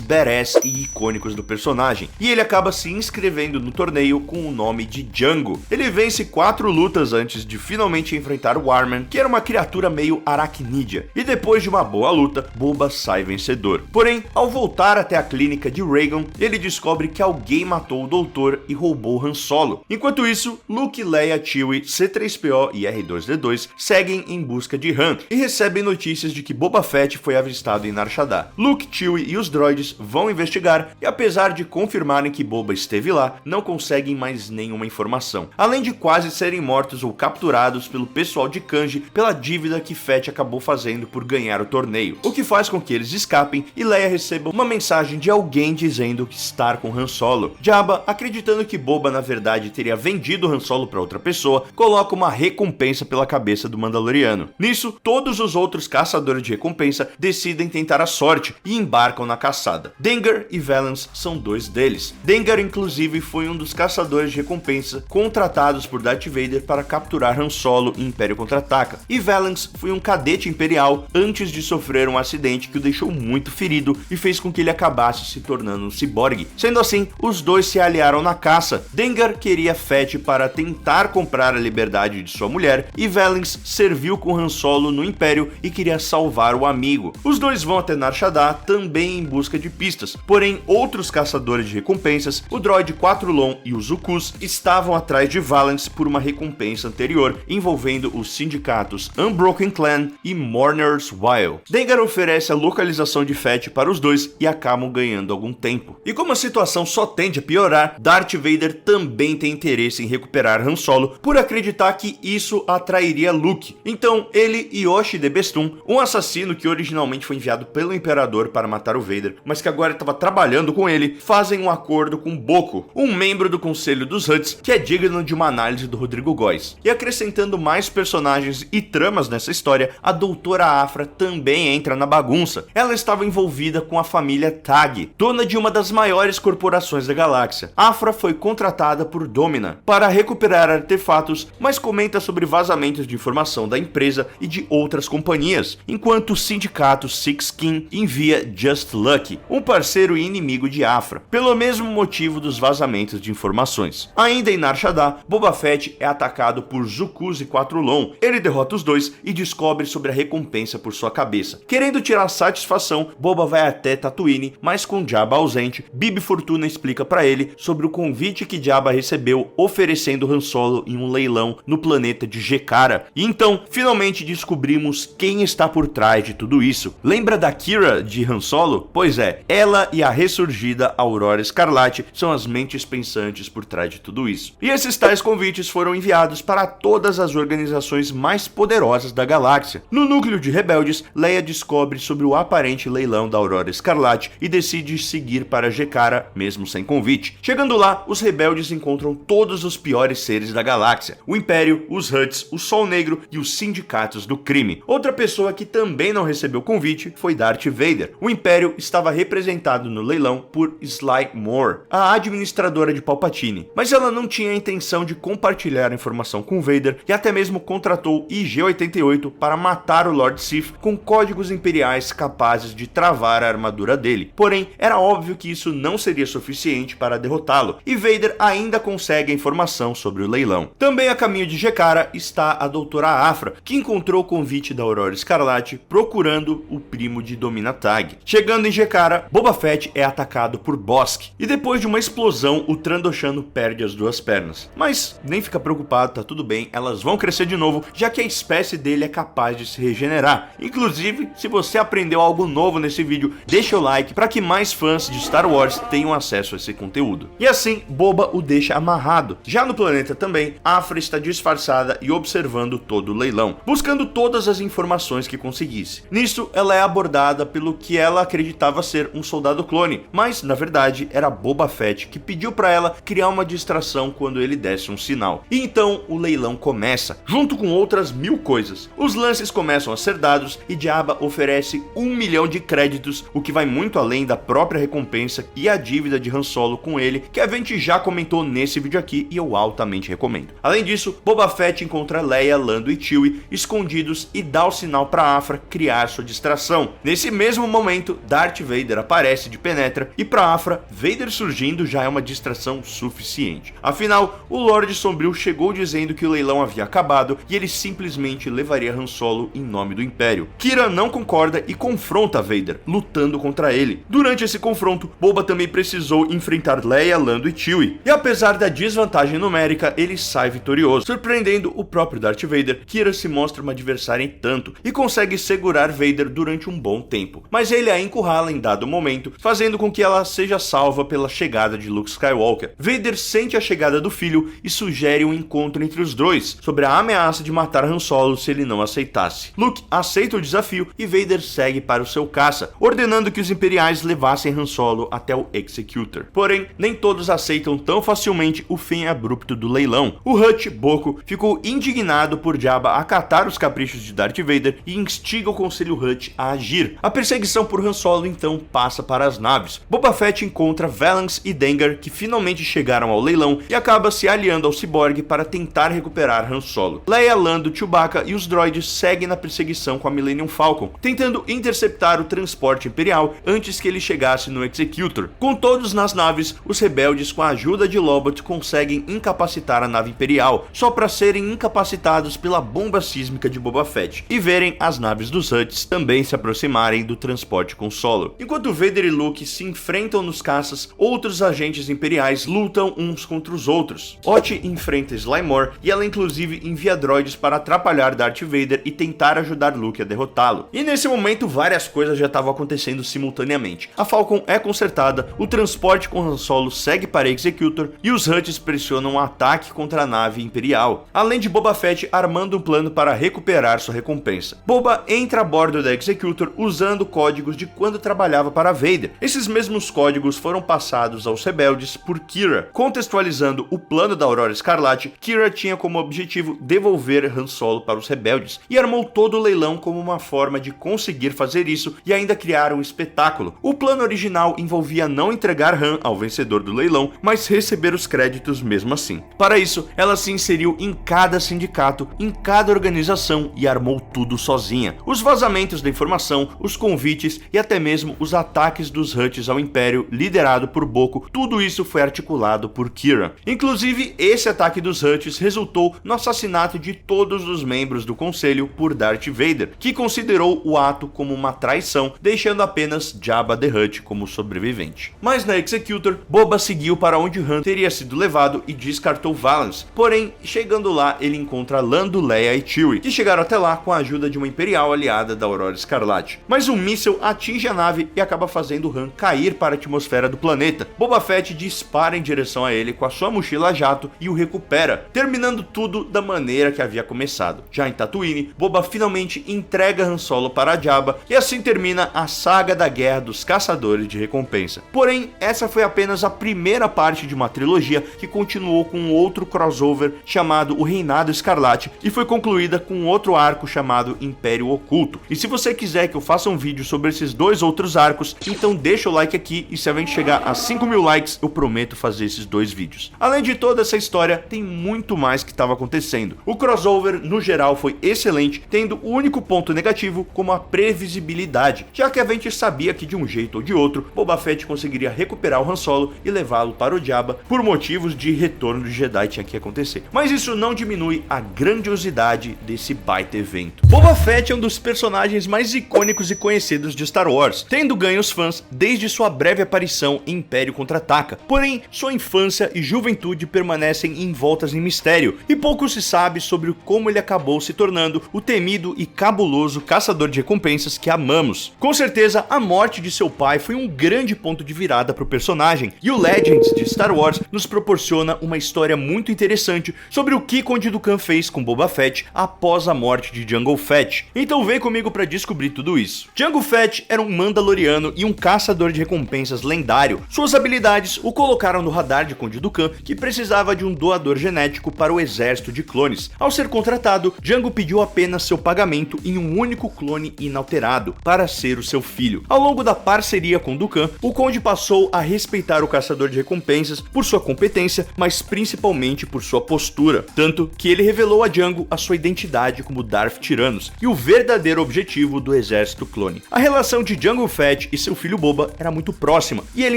badass e icônicos do personagem, e ele acaba se inscrevendo no torneio com o nome de Django. Ele vence 4 lutas antes de finalmente enfrentar Warman, que era uma criatura meio aracnídea, e depois de uma boa luta, Boba sai vencedor. Porém, ao voltar até a clínica de Reagan, ele descobre que alguém matou o doutor e roubou Han Solo. Enquanto isso, Luke, Leia, Chewie, C-3PO e R2-D2 seguem em busca de Han e recebem notícias de que Boba Fett foi avistado em Nar Shaddaa. Luke, Chewie e os droids vão investigar e, apesar de confirmarem que Boba esteve lá, não conseguem mais nenhuma informação, além de quase serem mortos ou capturados pelo pessoal de Kanji pela dívida que Fett acabou fazendo por ganhar o torneio, o que faz com que eles escapem e Leia receba uma mensagem de alguém dizendo que estar com Han Solo. Jabba, acreditando que Boba na verdade teria vendido Han Solo para outra pessoa, coloca uma recompensa pela cabeça do Mandaloriano. Nisso, todos os outros caçadores de recompensa decidem tentar a sorte e embarcam na caçada. Dengar e Valance são 2 deles. Dengar, inclusive, foi um dos caçadores de recompensa contratados por Darth Vader para capturar Han Solo em Império Contra-Ataca, e Valance foi um cadete imperial antes de sofrer um acidente que o deixou muito ferido e fez com que ele acabasse se tornando um ciborgue. Sendo assim, os dois se aliaram na caça. Dengar queria Fett para tentar comprar a liberdade de sua mulher, e Valance serviu com Han Solo no Império e queria salvar o amigo. Os dois vão até Nar Shaddaa também em busca de pistas, porém outros caçadores de recompensas, o droid 4-LOM e os Zuckuss, estavam atrás de Valance por uma recompensa anterior envolvendo os sindicatos Unbroken Clan e Mourner's Wild. Dengar oferece a localização de Fett para os dois e acabam ganhando algum tempo. E como a situação só tende a piorar, Darth Vader também tem interesse em recuperar Han Solo por acreditar que isso atrairia Luke. Então ele e Yoshi de Bestun, um assassino que originalmente foi enviado pelo Imperador para matar o Vader, mas que agora estava trabalhando com ele, fazem um acordo com Boko, um membro do Conselho dos Hutts que é digno de uma análise do Rodrigo Góes. E acrescentando mais personagens e tramas nessa história, a Doutora Aphra também entra na bagunça. Ela estava envolvida com a família Tag, dona de uma das maiores corporações da galáxia. Aphra foi contratada por Domina para recuperar artefatos, mas comenta sobre vazamentos de informação da empresa e de outras companhias, enquanto o sindicato Six-Kin envia Just Lucky, um parceiro e inimigo de Aphra, pelo mesmo motivo dos vazamentos de informações. Ainda em Nar Shaddaa, Boba Fett é atacado por Zuckuss e 4-LOM. Ele derrota os dois e descobre sobre a recompensa por sua cabeça. Querendo tirar satisfação, Boba vai até Tatooine, mas com Jabba ausente, Bibi Fortuna explica para ele sobre o convite que Jabba recebeu oferecendo Han Solo em um leilão no planeta de Jekkara. E então, finalmente descobrimos quem está por trás de tudo isso. Lembra da Qi'ra de Han Solo? Pois é, ela e a ressurgida Aurora Escarlate são as mentes pensantes por trás de tudo isso. E esses tais convites foram enviados para todas as organizações mais poderosas da galáxia. No núcleo de rebeldes, Leia descobre sobre o aparente leilão da Aurora Escarlate e decide seguir para Jekkara, mesmo sem convite. Chegando lá, os rebeldes encontram todos os piores seres da galáxia: o Império, os Hutts, o Sol Negro e os sindicatos do crime. Outra pessoa que também não recebeu convite foi Darth Vader. O Império estava representado no leilão por Sly Moore, a administradora de Palpatine, mas ela não tinha a intenção de compartilhar a informação com Vader e até mesmo contratou IG-88 para matar o Lord Sith com códigos imperiais capazes de travar a armadura dele. Porém, era óbvio que isso não seria suficiente para derrotá-lo, e Vader ainda consegue a informação sobre o leilão. Também a caminho de Jekkara está a Doutora Aphra, que encontrou o convite da Aurora Escarlate procurando o primo de Domina Tag. Chegando em Jekkara, Boba Fett é atacado por Bossk, e depois de uma explosão, o Trandoshano perde as 2 pernas. Mas nem fica preocupado, tá tudo bem, elas vão crescer de novo, já que a espécie dele é capaz de se regenerar. Inclusive, se você aprendeu algo novo nesse vídeo, deixa o like para que mais fãs de Star Wars tenham acesso a esse conteúdo. E assim, Boba o deixa amarrado. Já no planeta também, Aphra está disfarçada e observando todo o leilão, buscando todas as informações que conseguisse. Nisso, ela é abordada pelo que ela acreditava ser um soldado clone, mas na verdade era Boba Fett, que pediu para ela criar uma distração quando ele desse um sinal. E então o leilão começa, junto com outras 1000 coisas. Os lances lances começam a ser dados e Jabba oferece 1 milhão de créditos, o que vai muito além da própria recompensa e a dívida de Han Solo com ele, que a gente já comentou nesse vídeo aqui e eu altamente recomendo. Além disso, Boba Fett encontra Leia, Lando e Chewie escondidos e dá o sinal para Aphra criar sua distração. Nesse mesmo momento, Darth Vader aparece de penetra e para Aphra, Vader surgindo já é uma distração suficiente. Afinal, o Lorde Sombrio chegou dizendo que o leilão havia acabado e ele simplesmente levaria Han Solo em nome do Império. Qi'ra não concorda e confronta Vader, lutando contra ele. Durante esse confronto, Boba também precisou enfrentar Leia, Lando e Chewie. E apesar da desvantagem numérica, ele sai vitorioso. Surpreendendo o próprio Darth Vader, Qi'ra se mostra uma adversária em tanto e consegue segurar Vader durante um bom tempo. Mas ele a encurrala em dado momento, fazendo com que ela seja salva pela chegada de Luke Skywalker. Vader sente a chegada do filho e sugere um encontro entre os dois, sobre a ameaça de matar Han Solo se ele não aceitasse. Luke aceita o desafio e Vader segue para o seu caça, ordenando que os Imperiais levassem Han Solo até o Executor. Porém, nem todos aceitam tão facilmente o fim abrupto do leilão. O Hutt, Boko, ficou indignado por Jabba acatar os caprichos de Darth Vader e instiga o Conselho Hutt a agir. A perseguição por Han Solo então passa para as naves. Boba Fett encontra Valance e Dengar, que finalmente chegaram ao leilão, e acaba se aliando ao Cyborg para tentar recuperar Han Solo. Leia, Lando, Chewbacca e os droids seguem na perseguição com a Millennium Falcon, tentando interceptar o transporte imperial antes que ele chegasse no Executor. Com todos nas naves, os rebeldes, com a ajuda de Lobot, conseguem incapacitar a nave imperial, só para serem incapacitados pela bomba sísmica de Boba Fett, e verem as naves dos Hutts também se aproximarem do transporte com Solo. Enquanto Vader e Luke se enfrentam nos caças, outros agentes imperiais lutam uns contra os outros. Ott enfrenta Sly Moore e ela inclusive envia droids para atrapalhar Darth Vader e tentar ajudar Luke a derrotá-lo. E nesse momento várias coisas já estavam acontecendo simultaneamente. A Falcon é consertada, o transporte com Han Solo segue para Executor e os Hutts pressionam um ataque contra a nave imperial, além de Boba Fett armando um plano para recuperar sua recompensa. Boba entra a bordo da Executor usando códigos de quando trabalhava para Vader. Esses mesmos códigos foram passados aos rebeldes por Qi'ra. Contextualizando o plano da Aurora Escarlate, Qi'ra tinha como objetivo devolver Han Solo para os rebeldes e armou todo o leilão como uma forma de conseguir fazer isso e ainda criar um espetáculo. O plano original envolvia não entregar Han ao vencedor do leilão, mas receber os créditos mesmo assim. Para isso, ela se inseriu em cada sindicato, em cada organização e armou tudo sozinha. Os vazamentos da informação, os convites e até mesmo os ataques dos Hutts ao Império, liderado por Boko, tudo isso foi articulado por Qi'ra. Inclusive, esse ataque dos Hutts resultou no assassinato de todos os membros do Conselho por Darth Vader, que considerou o ato como uma traição, deixando apenas Jabba the Hutt como sobrevivente. Mas na Executor, Boba seguiu para onde Han teria sido levado e descartou Valance. Porém, chegando lá, ele encontra Lando, Leia e Chewie, que chegaram até lá com a ajuda de uma Imperial aliada da Aurora Escarlate. Mas um míssil atinge a nave e acaba fazendo Han cair para a atmosfera do planeta. Boba Fett dispara em direção a ele com a sua mochila jato e o recupera, terminando tudo da maneira que havia começado. Já em Tatooine, Boba finalmente entrega Han Solo para Jabba e assim termina a saga da Guerra dos Caçadores de Recompensa. Porém, essa foi apenas a primeira parte de uma trilogia que continuou com outro crossover chamado O Reinado Escarlate e foi concluída com outro arco chamado Império Oculto. E se você quiser que eu faça um vídeo sobre esses dois outros arcos, então deixa o like aqui e se a gente chegar a 5.000 likes, eu prometo fazer esses dois vídeos. Além de toda essa história, tem muito mais que estava acontecendo. O crossover, no geral, foi excelente, tendo o único ponto negativo como a previsibilidade, já que a gente sabia que de um jeito ou de outro, Boba Fett conseguiria recuperar o Han Solo e levá-lo para o Jabba, por motivos de retorno de Jedi tinha que acontecer. Mas isso não diminui a grandiosidade desse baita evento. Boba Fett é um dos personagens mais icônicos e conhecidos de Star Wars, tendo ganho os fãs desde sua breve aparição em Império Contra-Ataca. Porém, sua infância e juventude permanecem envoltas em mistério, e pouco se sabe sobre como ele acabou se tornando o temido e cabuloso caçador de recompensas que amamos. Com certeza, a morte de seu pai foi um grande ponto de virada para o personagem, e o Legends de Star Wars nos proporciona uma história muito interessante sobre o que Conde Dooku fez com Boba Fett após a morte de Jango Fett. Então vem comigo para descobrir tudo isso. Jango Fett era um Mandaloriano e um caçador de recompensas lendário. Suas habilidades o colocaram no radar de Conde Dooku, que precisava de um doador genético para o exército de clones. Ao ser contratado, Jango pediu apenas seu pagamento em um único clone inalterado, para ser o seu filho. Ao longo da parceria com Dukan, o Conde passou a respeitar o caçador de recompensas por sua competência, mas principalmente por sua postura, tanto que ele revelou a Django a sua identidade como Darth Tyrannus e o verdadeiro objetivo do exército clone. A relação de Jango Fett e seu filho Boba era muito próxima, e ele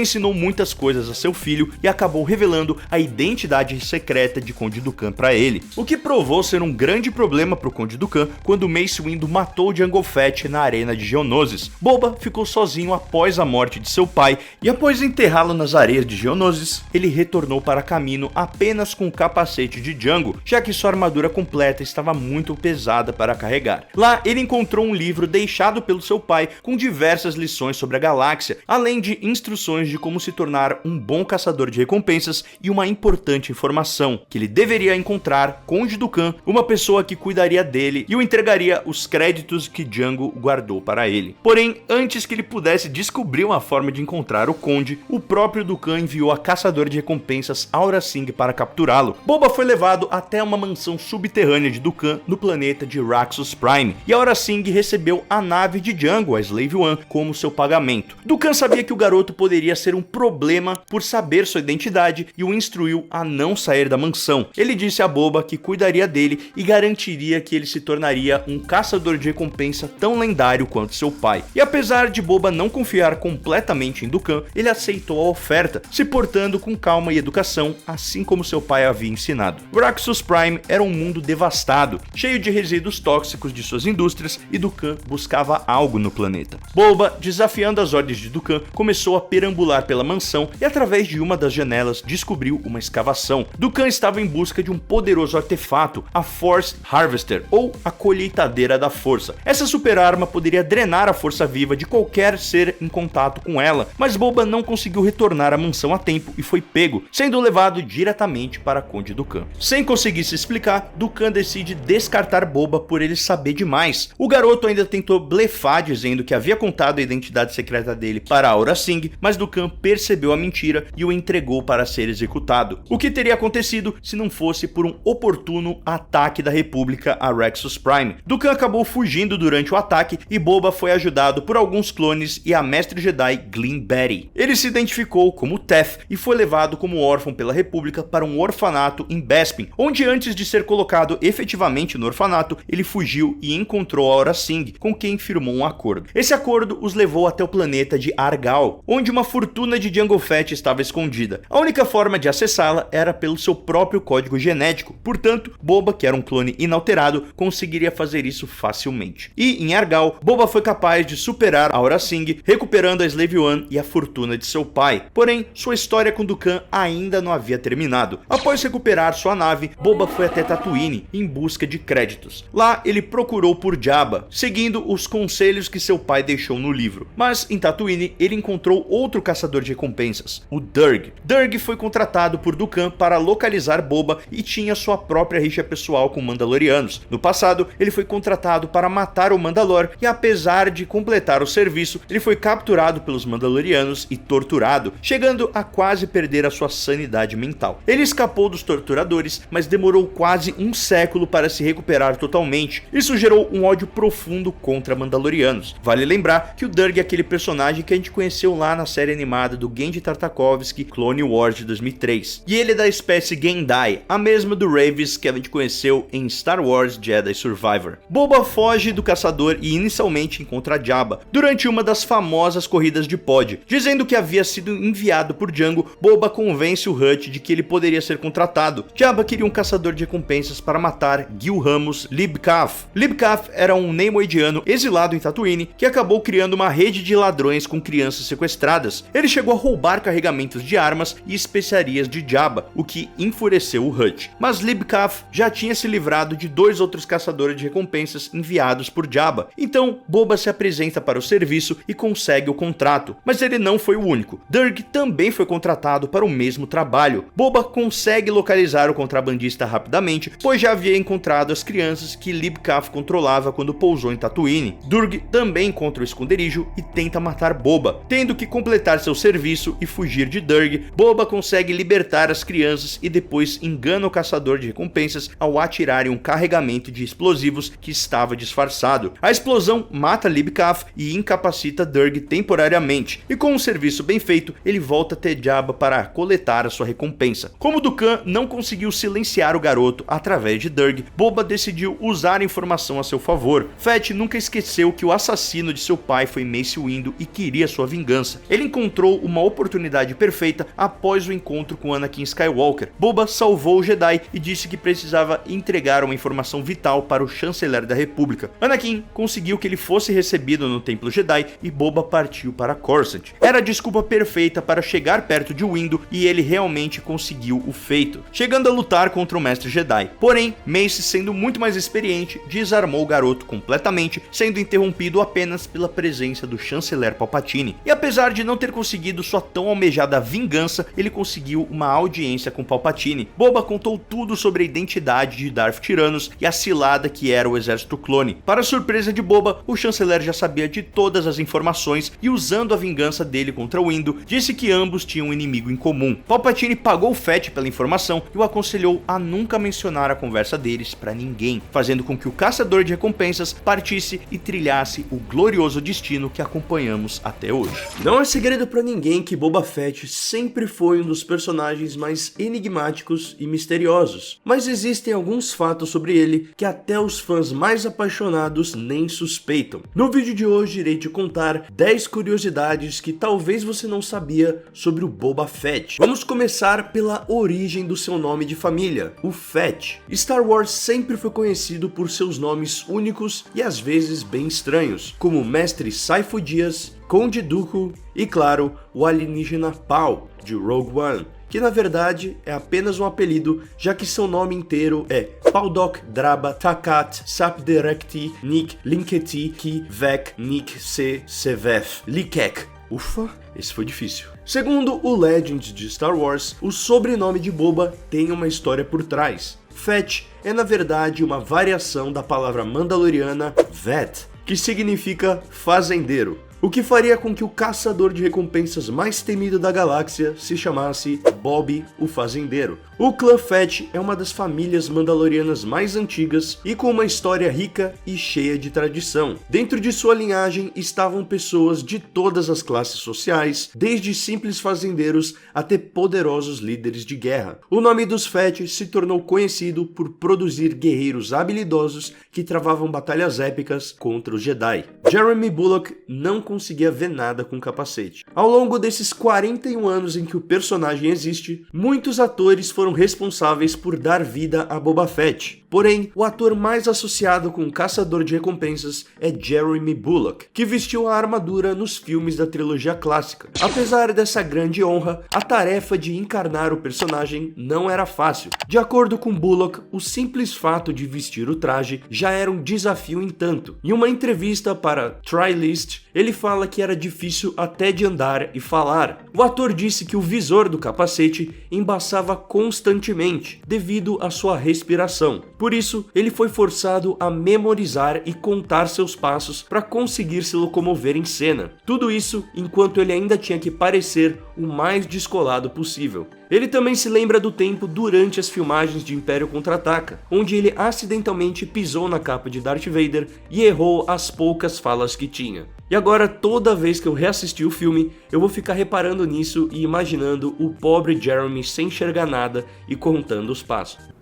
ensinou muitas coisas a seu filho e acabou revelando a identidade secreta de Conde Dukan para ele, o que provou ser um grande problema para o Conde Dukan quando Mace Windu matou Jango Fett na arena de Geonosis. Boba ficou sozinho após a morte de seu pai, e após enterrá-lo nas areias de Geonosis, ele retornou para Kamino apenas com o capacete de Django, já que sua armadura completa estava muito pesada para carregar. Lá, ele encontrou um livro deixado pelo seu pai com diversas lições sobre a galáxia, além de instruções de como se tornar um bom caçador de recompensas e uma importante informação, que ele deveria encontrar Conde Dukan, uma pessoa que cuidaria dele e o entregaria os créditos que Django guardou para ele. Porém, antes que ele pudesse descobrir uma forma de encontrar o Conde, o próprio Dukan enviou a caçadora de recompensas Aurra Sing para capturá-lo. Boba foi levado até uma mansão subterrânea de Dukan no planeta de Raxus Prime, e Aurra Sing recebeu a nave de Django, a Slave One, como seu pagamento. Dukan sabia que o garoto poderia ser um problema por saber sua identidade e o instruiu a não sair da mansão. Ele disse a Boba que cuidaria dele e garantiria que ele se tornaria um caçador de recompensa tão lendário quanto seu pai. E apesar de Boba não confiar completamente em Dukan, ele aceitou a oferta, se portando com calma e educação, assim como seu pai havia ensinado. Raxus Prime era um mundo devastado, cheio de resíduos tóxicos de suas indústrias, e Dukan buscava algo no planeta. Boba, desafiando as ordens de Dukan, começou a perambular pela mansão e através de uma das janelas descobriu uma escavação. Dukan estava em busca de um poderoso artefato, a Force Harvester, ou a colheitadeira da força. Essa super arma poderia drenar a força viva de qualquer ser em contato com ela, mas Boba não conseguiu retornar à mansão a tempo e foi pego, sendo levado diretamente para Conde Dukan. Sem conseguir se explicar, Dukan decide descartar Boba por ele saber demais. O garoto ainda tentou blefar dizendo que havia contado a identidade secreta dele para Aurra Sing, mas Dukan percebeu a mentira e o entregou para ser executado. O que teria acontecido se não fosse por um oportuno ataque da República a Raxus Prime? Dukan acabou fugindo durante o ataque e Boba foi ajudado por alguns clones e a mestre Jedi Glenn Betty. Ele se identificou como Teth e foi levado como órfão pela República para um orfanato em Bespin, onde antes de ser colocado efetivamente no orfanato, ele fugiu e encontrou Aurra Sing, com quem firmou um acordo. Esse acordo os levou até o planeta de Argal, onde uma fortuna de Jango Fett estava escondida. A única forma de acessá-la era pelo seu próprio código genético, portanto, Boba, que era um clone inalterado, conseguiria fazer isso facilmente. E em Argal, Boba foi capaz de superar Aurra Sing, recuperando a Slave One e a fortuna de seu pai. Porém, sua história com Dukan ainda não havia terminado. Após recuperar sua nave, Boba foi até Tatooine em busca de créditos. Lá, ele procurou por Jabba, seguindo os conselhos que seu pai deixou no livro. Mas em Tatooine, ele encontrou outro caçador de recompensas, o Durg. Durg foi contratado por Dukan para localizar Boba e tinha sua própria rixa pessoal com Mandalorianos. No passado, ele foi contratado para matar o Mandalor e, apesar de completar o serviço, ele foi capturado pelos Mandalorianos e torturado, chegando a quase perder a sua sanidade mental. Ele escapou dos torturadores, mas demorou quase um século para se recuperar totalmente. Isso gerou um ódio profundo contra Mandalorianos. Vale lembrar que o Durg é aquele personagem que a gente conheceu lá na série animada do Genndy Tartakovsky, Clone Wars de 2003. E ele é da espécie Gendai, a mesma do Ravis que a gente conheceu em Star Wars Jedi Survivor. Boba foge do caçador e inicialmente encontra Jabba durante uma das famosas corridas de pod. Dizendo que havia sido enviado por Django, Boba convence o Hutt de que ele poderia ser contratado. Jabba queria um caçador de recompensas para matar Gil Ramos Libkaf. Libkaf era um neimoidiano exilado em Tatooine que acabou criando uma rede de ladrões com crianças sequestradas. Ele chegou a roubar carregamentos de armas e especiarias de Jabba, o que enfureceu o Hutt. Mas Libkaf já tinha se livrado de 2 outros caçadores de recompensas enviados por Jabba. Então, Boba se apresenta para o serviço e consegue o contrato. Mas ele não foi o único. Durg também foi contratado para o mesmo trabalho. Boba consegue localizar o contrabandista rapidamente, pois já havia encontrado as crianças que Libkaf controlava quando pousou em Tatooine. Durg também encontra o esconderijo e tenta matar Boba. Tendo que completar seu serviço e fugir de Durg, Boba consegue libertar as crianças e depois engana o caçador de recompensas ao atirar em um carregamento de explosivos que estava disfarçado. A explosão mata Libkaf e incapacita Durg temporariamente, e com um serviço bem feito, ele volta até Jabba para coletar a sua recompensa. Como Dooku não conseguiu silenciar o garoto através de Durg, Boba decidiu usar a informação a seu favor. Fett nunca esqueceu que o assassino de seu pai foi Mace Windu e queria sua vingança. Ele encontrou uma oportunidade perfeita após o encontro com Anakin Skywalker. Boba salvou o Jedi e disse que precisava entregar uma informação vital para o chanceler da República. Anakin conseguiu que ele fosse recebido no Templo Jedi e Boba partiu para Coruscant. Era a desculpa perfeita para chegar perto de Windu e ele realmente conseguiu o feito, chegando a lutar contra o Mestre Jedi. Porém, Mace, sendo muito mais experiente, desarmou o garoto completamente, sendo interrompido apenas pela presença do chanceler Palpatine. E apesar de não ter conseguido sua tão almejada vingança, ele conseguiu uma audiência com Palpatine. Boba contou tudo sobre a identidade de Darth Tyrannus e a cilada que era o exército clone. Para surpresa de Boba, o chanceler já sabia de todas as informações e, usando a vingança dele contra Windu, disse que ambos tinham um inimigo em comum. Palpatine pagou Fett pela informação e o aconselhou a nunca mencionar a conversa deles para ninguém, fazendo com que o caçador de recompensas partisse e trilhasse o glorioso destino que acompanhamos até hoje. Não é segredo para ninguém que Boba Fett sempre foi um dos personagens mais enigmáticos e misteriosos, mas existem alguns fatos sobre ele que até os fãs mais apaixonados nem suspeitam. No vídeo de hoje irei te contar 10 curiosidades que talvez você não sabia sobre o Boba Fett. Vamos começar pela origem do seu nome de família, o Fett. Star Wars sempre foi conhecido por seus nomes únicos e às vezes bem estranhos, como Mestre Sifo Dyas, Conde Dooku e, claro, o alienígena Pau, de Rogue One, que na verdade é apenas um apelido, já que seu nome inteiro é Paudok Draba Takat Sapderekti Nik Linketi Ki Vek Nik Se Seveth Likek. Ufa, esse foi difícil. Segundo o Legends de Star Wars, o sobrenome de Boba tem uma história por trás. Fett é na verdade uma variação da palavra mandaloriana Vet, que significa fazendeiro, o que faria com que o caçador de recompensas mais temido da galáxia se chamasse Bob o Fazendeiro. O clã Fett é uma das famílias mandalorianas mais antigas e com uma história rica e cheia de tradição. Dentro de sua linhagem estavam pessoas de todas as classes sociais, desde simples fazendeiros até poderosos líderes de guerra. O nome dos Fett se tornou conhecido por produzir guerreiros habilidosos que travavam batalhas épicas contra os Jedi. Jeremy Bulloch não conseguia ver nada com capacete. Ao longo desses 41 anos em que o personagem existe, muitos atores foram responsáveis por dar vida a Boba Fett. Porém, o ator mais associado com o caçador de recompensas é Jeremy Bulloch, que vestiu a armadura nos filmes da trilogia clássica. Apesar dessa grande honra, a tarefa de encarnar o personagem não era fácil. De acordo com Bulloch, o simples fato de vestir o traje já era um desafio em tanto. Em uma entrevista para Trylist, ele fala que era difícil até de andar e falar. O ator disse que o visor do capacete embaçava constantemente devido à sua respiração. Por isso, ele foi forçado a memorizar e contar seus passos para conseguir se locomover em cena. Tudo isso enquanto ele ainda tinha que parecer o mais descolado possível. Ele também se lembra do tempo durante as filmagens de Império Contra-Ataca, onde ele acidentalmente pisou na capa de Darth Vader e errou as poucas falas que tinha. E agora, toda vez que eu reassistir o filme, eu vou ficar reparando nisso e imaginando o pobre Jeremy sem enxergar nada e contando os passos. 1, 2,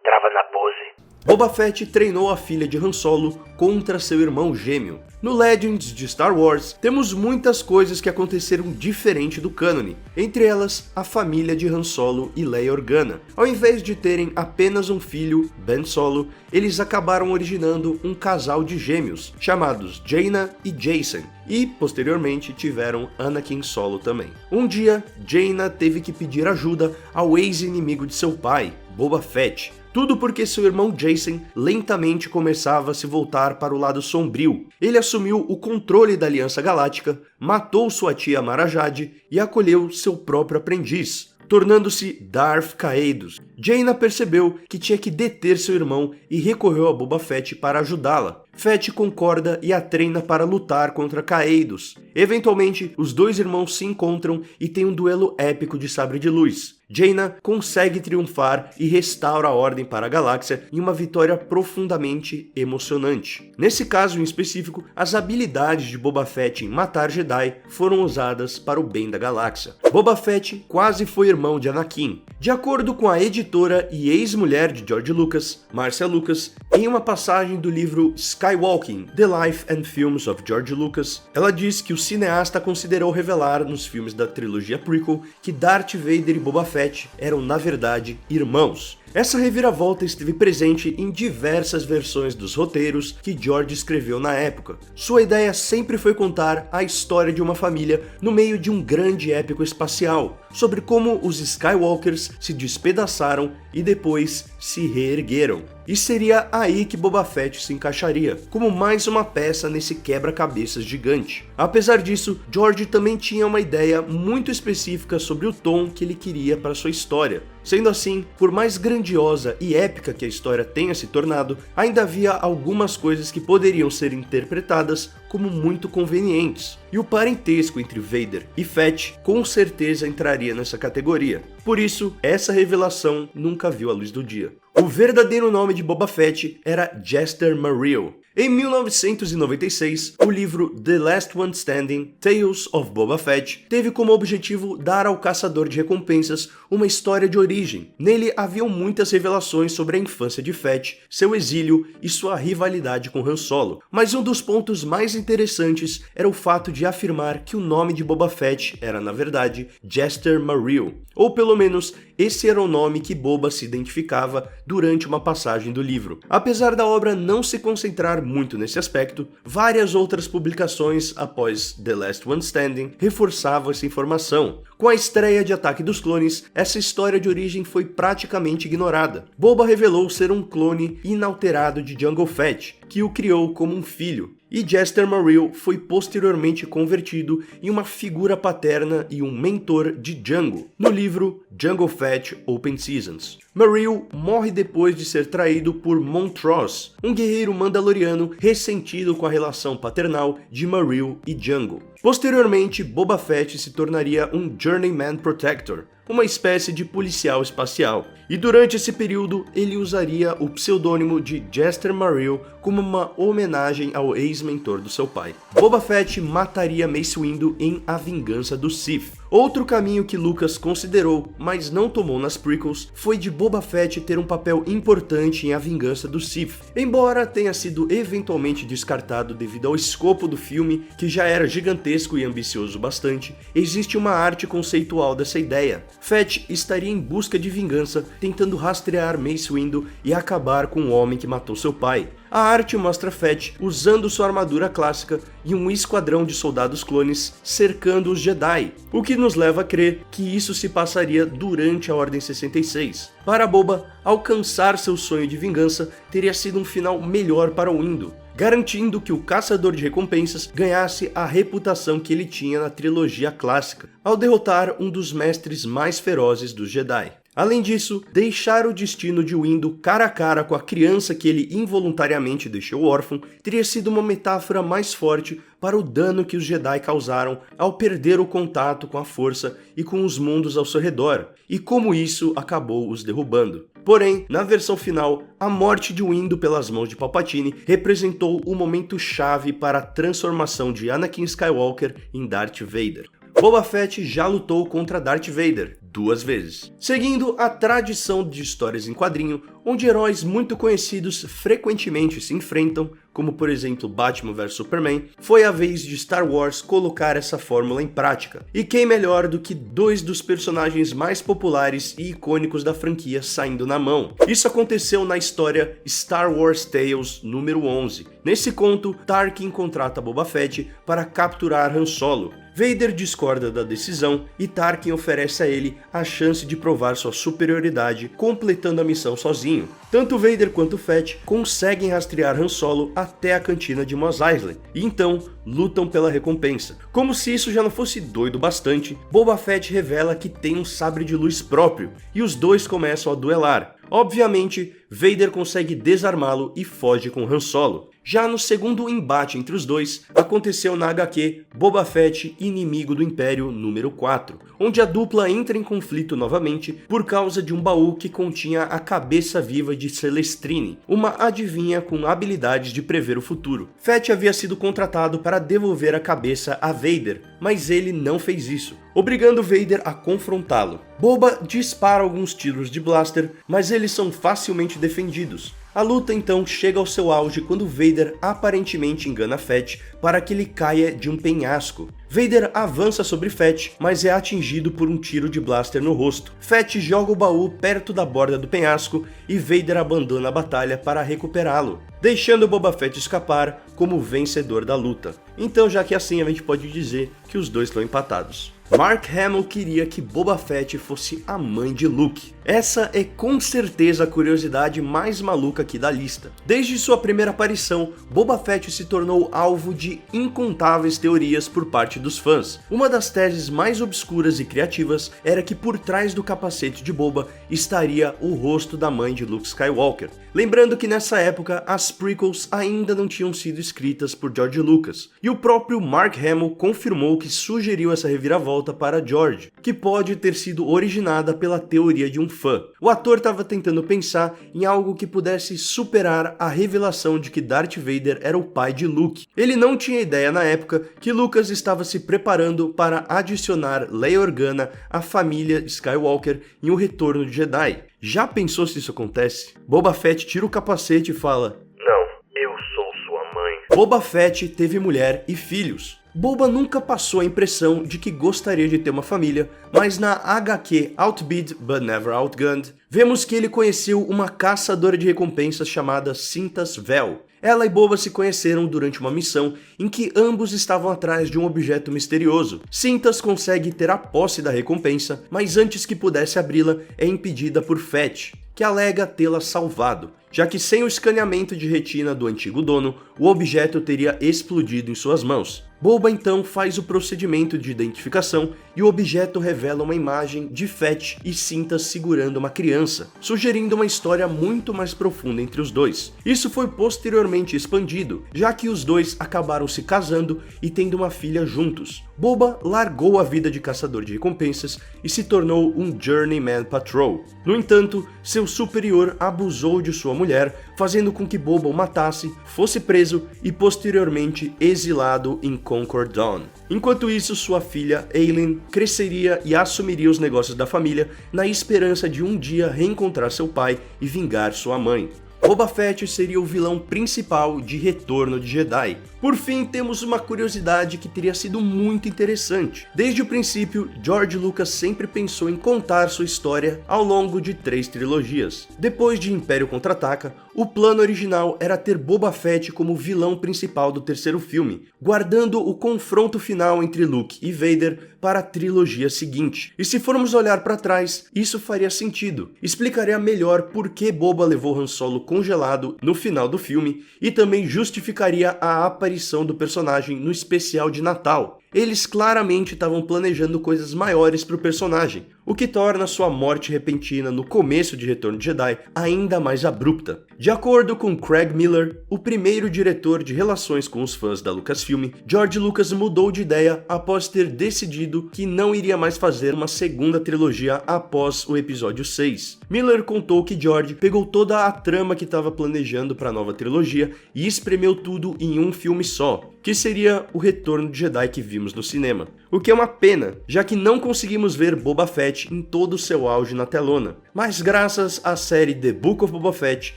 trava na pose. Boba Fett treinou a filha de Han Solo contra seu irmão gêmeo. No Legends de Star Wars, temos muitas coisas que aconteceram diferente do cânone, entre elas a família de Han Solo e Leia Organa. Ao invés de terem apenas um filho, Ben Solo, eles acabaram originando um casal de gêmeos, chamados Jaina e Jacen, e posteriormente tiveram Anakin Solo também. Um dia, Jaina teve que pedir ajuda ao ex-inimigo de seu pai, Boba Fett. Tudo porque seu irmão Jacen lentamente começava a se voltar para o lado sombrio. Ele assumiu o controle da Aliança Galáctica, matou sua tia Mara Jade e acolheu seu próprio aprendiz, tornando-se Darth Caedus. Jaina percebeu que tinha que deter seu irmão e recorreu a Boba Fett para ajudá-la. Fett concorda e a treina para lutar contra Caedus. Eventualmente, os dois irmãos se encontram e têm um duelo épico de sabre de luz. Jaina consegue triunfar e restaura a ordem para a galáxia em uma vitória profundamente emocionante. Nesse caso em específico, as habilidades de Boba Fett em matar Jedi foram usadas para o bem da galáxia. Boba Fett quase foi irmão de Anakin. De acordo com a editora e ex-mulher de George Lucas, Marcia Lucas, em uma passagem do livro Skywalking: The Life and Films of George Lucas, ela diz que o cineasta considerou revelar nos filmes da trilogia prequel que Darth Vader e Boba Fett eram, na verdade, irmãos. Essa reviravolta esteve presente em diversas versões dos roteiros que George escreveu na época. Sua ideia sempre foi contar a história de uma família no meio de um grande épico espacial, sobre como os Skywalkers se despedaçaram e depois se reergueram. E seria aí que Boba Fett se encaixaria, como mais uma peça nesse quebra-cabeças gigante. Apesar disso, George também tinha uma ideia muito específica sobre o tom que ele queria para sua história. Sendo assim, por mais grandiosa e épica que a história tenha se tornado, ainda havia algumas coisas que poderiam ser interpretadas como muito convenientes. E o parentesco entre Vader e Fett com certeza entraria nessa categoria. Por isso, essa revelação nunca viu a luz do dia. O verdadeiro nome de Boba Fett era Jester Mareel. Em 1996, o livro The Last One Standing: Tales of Boba Fett teve como objetivo dar ao caçador de recompensas uma história de origem. Nele haviam muitas revelações sobre a infância de Fett, seu exílio e sua rivalidade com Han Solo, mas um dos pontos mais interessantes era o fato de afirmar que o nome de Boba Fett era, na verdade, Jester Mareel, ou pelo menos esse era o nome que Boba se identificava durante uma passagem do livro. Apesar da obra não se concentrar muito nesse aspecto, várias outras publicações após The Last One Standing reforçavam essa informação. Com a estreia de Ataque dos Clones, essa história de origem foi praticamente ignorada. Boba revelou ser um clone inalterado de Jango Fett, que o criou como um filho. E Jester Mareel foi posteriormente convertido em uma figura paterna e um mentor de Jango, no livro Jango Fett Open Seasons. Mareel morre depois de ser traído por Montrose, um guerreiro mandaloriano ressentido com a relação paternal de Mareel e Jango. Posteriormente, Boba Fett se tornaria um Journeyman Protector, uma espécie de policial espacial, e durante esse período ele usaria o pseudônimo de Jester Mareel como uma homenagem ao ex-mentor do seu pai. Boba Fett mataria Mace Windu em A Vingança do Sith. Outro caminho que Lucas considerou, mas não tomou nas prequels, foi de Boba Fett ter um papel importante em A Vingança do Sith. Embora tenha sido eventualmente descartado devido ao escopo do filme, que já era gigantesco e ambicioso bastante, existe uma arte conceitual dessa ideia. Fett estaria em busca de vingança, tentando rastrear Mace Windu e acabar com o homem que matou seu pai. A arte mostra Fett usando sua armadura clássica e um esquadrão de soldados clones cercando os Jedi, o que nos leva a crer que isso se passaria durante a Ordem 66. Para Boba, alcançar seu sonho de vingança teria sido um final melhor para Windu, garantindo que o caçador de recompensas ganhasse a reputação que ele tinha na trilogia clássica, ao derrotar um dos mestres mais ferozes dos Jedi. Além disso, deixar o destino de Windu cara a cara com a criança que ele involuntariamente deixou órfão teria sido uma metáfora mais forte para o dano que os Jedi causaram ao perder o contato com a Força e com os mundos ao seu redor, e como isso acabou os derrubando. Porém, na versão final, a morte de Windu pelas mãos de Palpatine representou o momento chave para a transformação de Anakin Skywalker em Darth Vader. Boba Fett já lutou contra Darth Vader 2 vezes. Seguindo a tradição de histórias em quadrinho, onde heróis muito conhecidos frequentemente se enfrentam, como por exemplo Batman vs Superman, foi a vez de Star Wars colocar essa fórmula em prática. E quem melhor do que 2 dos personagens mais populares e icônicos da franquia saindo na mão? Isso aconteceu na história Star Wars Tales número 11. Nesse conto, Tarkin contrata Boba Fett para capturar Han Solo. Vader discorda da decisão e Tarkin oferece a ele a chance de provar sua superioridade, completando a missão sozinho. Tanto Vader quanto Fett conseguem rastrear Han Solo até a cantina de Mos Eisley, e então lutam pela recompensa. Como se isso já não fosse doido bastante, Boba Fett revela que tem um sabre de luz próprio, e os dois começam a duelar. Obviamente, Vader consegue desarmá-lo e foge com Han Solo. Já no segundo embate entre os dois, aconteceu na HQ Boba Fett Inimigo do Império número 4, onde a dupla entra em conflito novamente por causa de um baú que continha a cabeça viva de Celestrine, uma adivinha com habilidades de prever o futuro. Fett havia sido contratado para devolver a cabeça a Vader, mas ele não fez isso, obrigando Vader a confrontá-lo. Boba dispara alguns tiros de blaster, mas eles são facilmente defendidos. A luta então chega ao seu auge quando Vader aparentemente engana Fett para que ele caia de um penhasco. Vader avança sobre Fett, mas é atingido por um tiro de blaster no rosto. Fett joga o baú perto da borda do penhasco e Vader abandona a batalha para recuperá-lo, deixando Boba Fett escapar como vencedor da luta. Então, já que assim, a gente pode dizer que os dois estão empatados. Mark Hamill queria que Boba Fett fosse a mãe de Luke. Essa é com certeza a curiosidade mais maluca aqui da lista. Desde sua primeira aparição, Boba Fett se tornou alvo de incontáveis teorias por parte dos fãs. Uma das teses mais obscuras e criativas era que por trás do capacete de Boba estaria o rosto da mãe de Luke Skywalker. Lembrando que nessa época as prequels ainda não tinham sido escritas por George Lucas, e o próprio Mark Hamill confirmou que sugeriu essa reviravolta para George, que pode ter sido originada pela teoria de um fã. O ator estava tentando pensar em algo que pudesse superar a revelação de que Darth Vader era o pai de Luke. Ele não tinha ideia na época que Lucas estava se preparando para adicionar Leia Organa à família Skywalker em O Retorno de Jedi. Já pensou se isso acontece? Boba Fett tira o capacete e fala: Não, eu sou sua mãe. Boba Fett teve mulher e filhos. Boba nunca passou a impressão de que gostaria de ter uma família, mas na HQ Outbid But Never Outgunned, vemos que ele conheceu uma caçadora de recompensas chamada Cintas Vel. Ela e Boba se conheceram durante uma missão em que ambos estavam atrás de um objeto misterioso. Cintas consegue ter a posse da recompensa, mas antes que pudesse abri-la, é impedida por Fett, que alega tê-la salvado, já que sem o escaneamento de retina do antigo dono, o objeto teria explodido em suas mãos. Boba então faz o procedimento de identificação e o objeto revela uma imagem de Fett e Cintas segurando uma criança, sugerindo uma história muito mais profunda entre os dois. Isso foi posteriormente expandido, já que os dois acabaram se casando e tendo uma filha juntos. Boba largou a vida de caçador de recompensas e se tornou um Journeyman Patrol. No entanto, seu superior abusou de sua mulher, fazendo com que Boba o matasse, fosse preso e posteriormente exilado em Concord Dawn. Enquanto isso, sua filha, Ailyn, cresceria e assumiria os negócios da família na esperança de um dia reencontrar seu pai e vingar sua mãe. Boba Fett seria o vilão principal de Retorno de Jedi. Por fim, temos uma curiosidade que teria sido muito interessante. Desde o princípio, George Lucas sempre pensou em contar sua história ao longo de 3 trilogias. Depois de Império Contra-Ataca, o plano original era ter Boba Fett como vilão principal do terceiro filme, guardando o confronto final entre Luke e Vader para a trilogia seguinte. E se formos olhar para trás, isso faria sentido. Explicaria melhor por que Boba levou Han Solo congelado no final do filme e também justificaria a aparição do personagem no especial de Natal. Eles claramente estavam planejando coisas maiores para o personagem, o que torna sua morte repentina no começo de Retorno de Jedi ainda mais abrupta. De acordo com Craig Miller, o primeiro diretor de relações com os fãs da Lucasfilm, George Lucas mudou de ideia após ter decidido que não iria mais fazer uma segunda trilogia após o episódio 6. Miller contou que George pegou toda a trama que estava planejando para a nova trilogia e espremeu tudo em um filme só, que seria o Retorno de Jedi que vimos no cinema. O que é uma pena, já que não conseguimos ver Boba Fett em todo o seu auge na telona. Mas graças à série The Book of Boba Fett,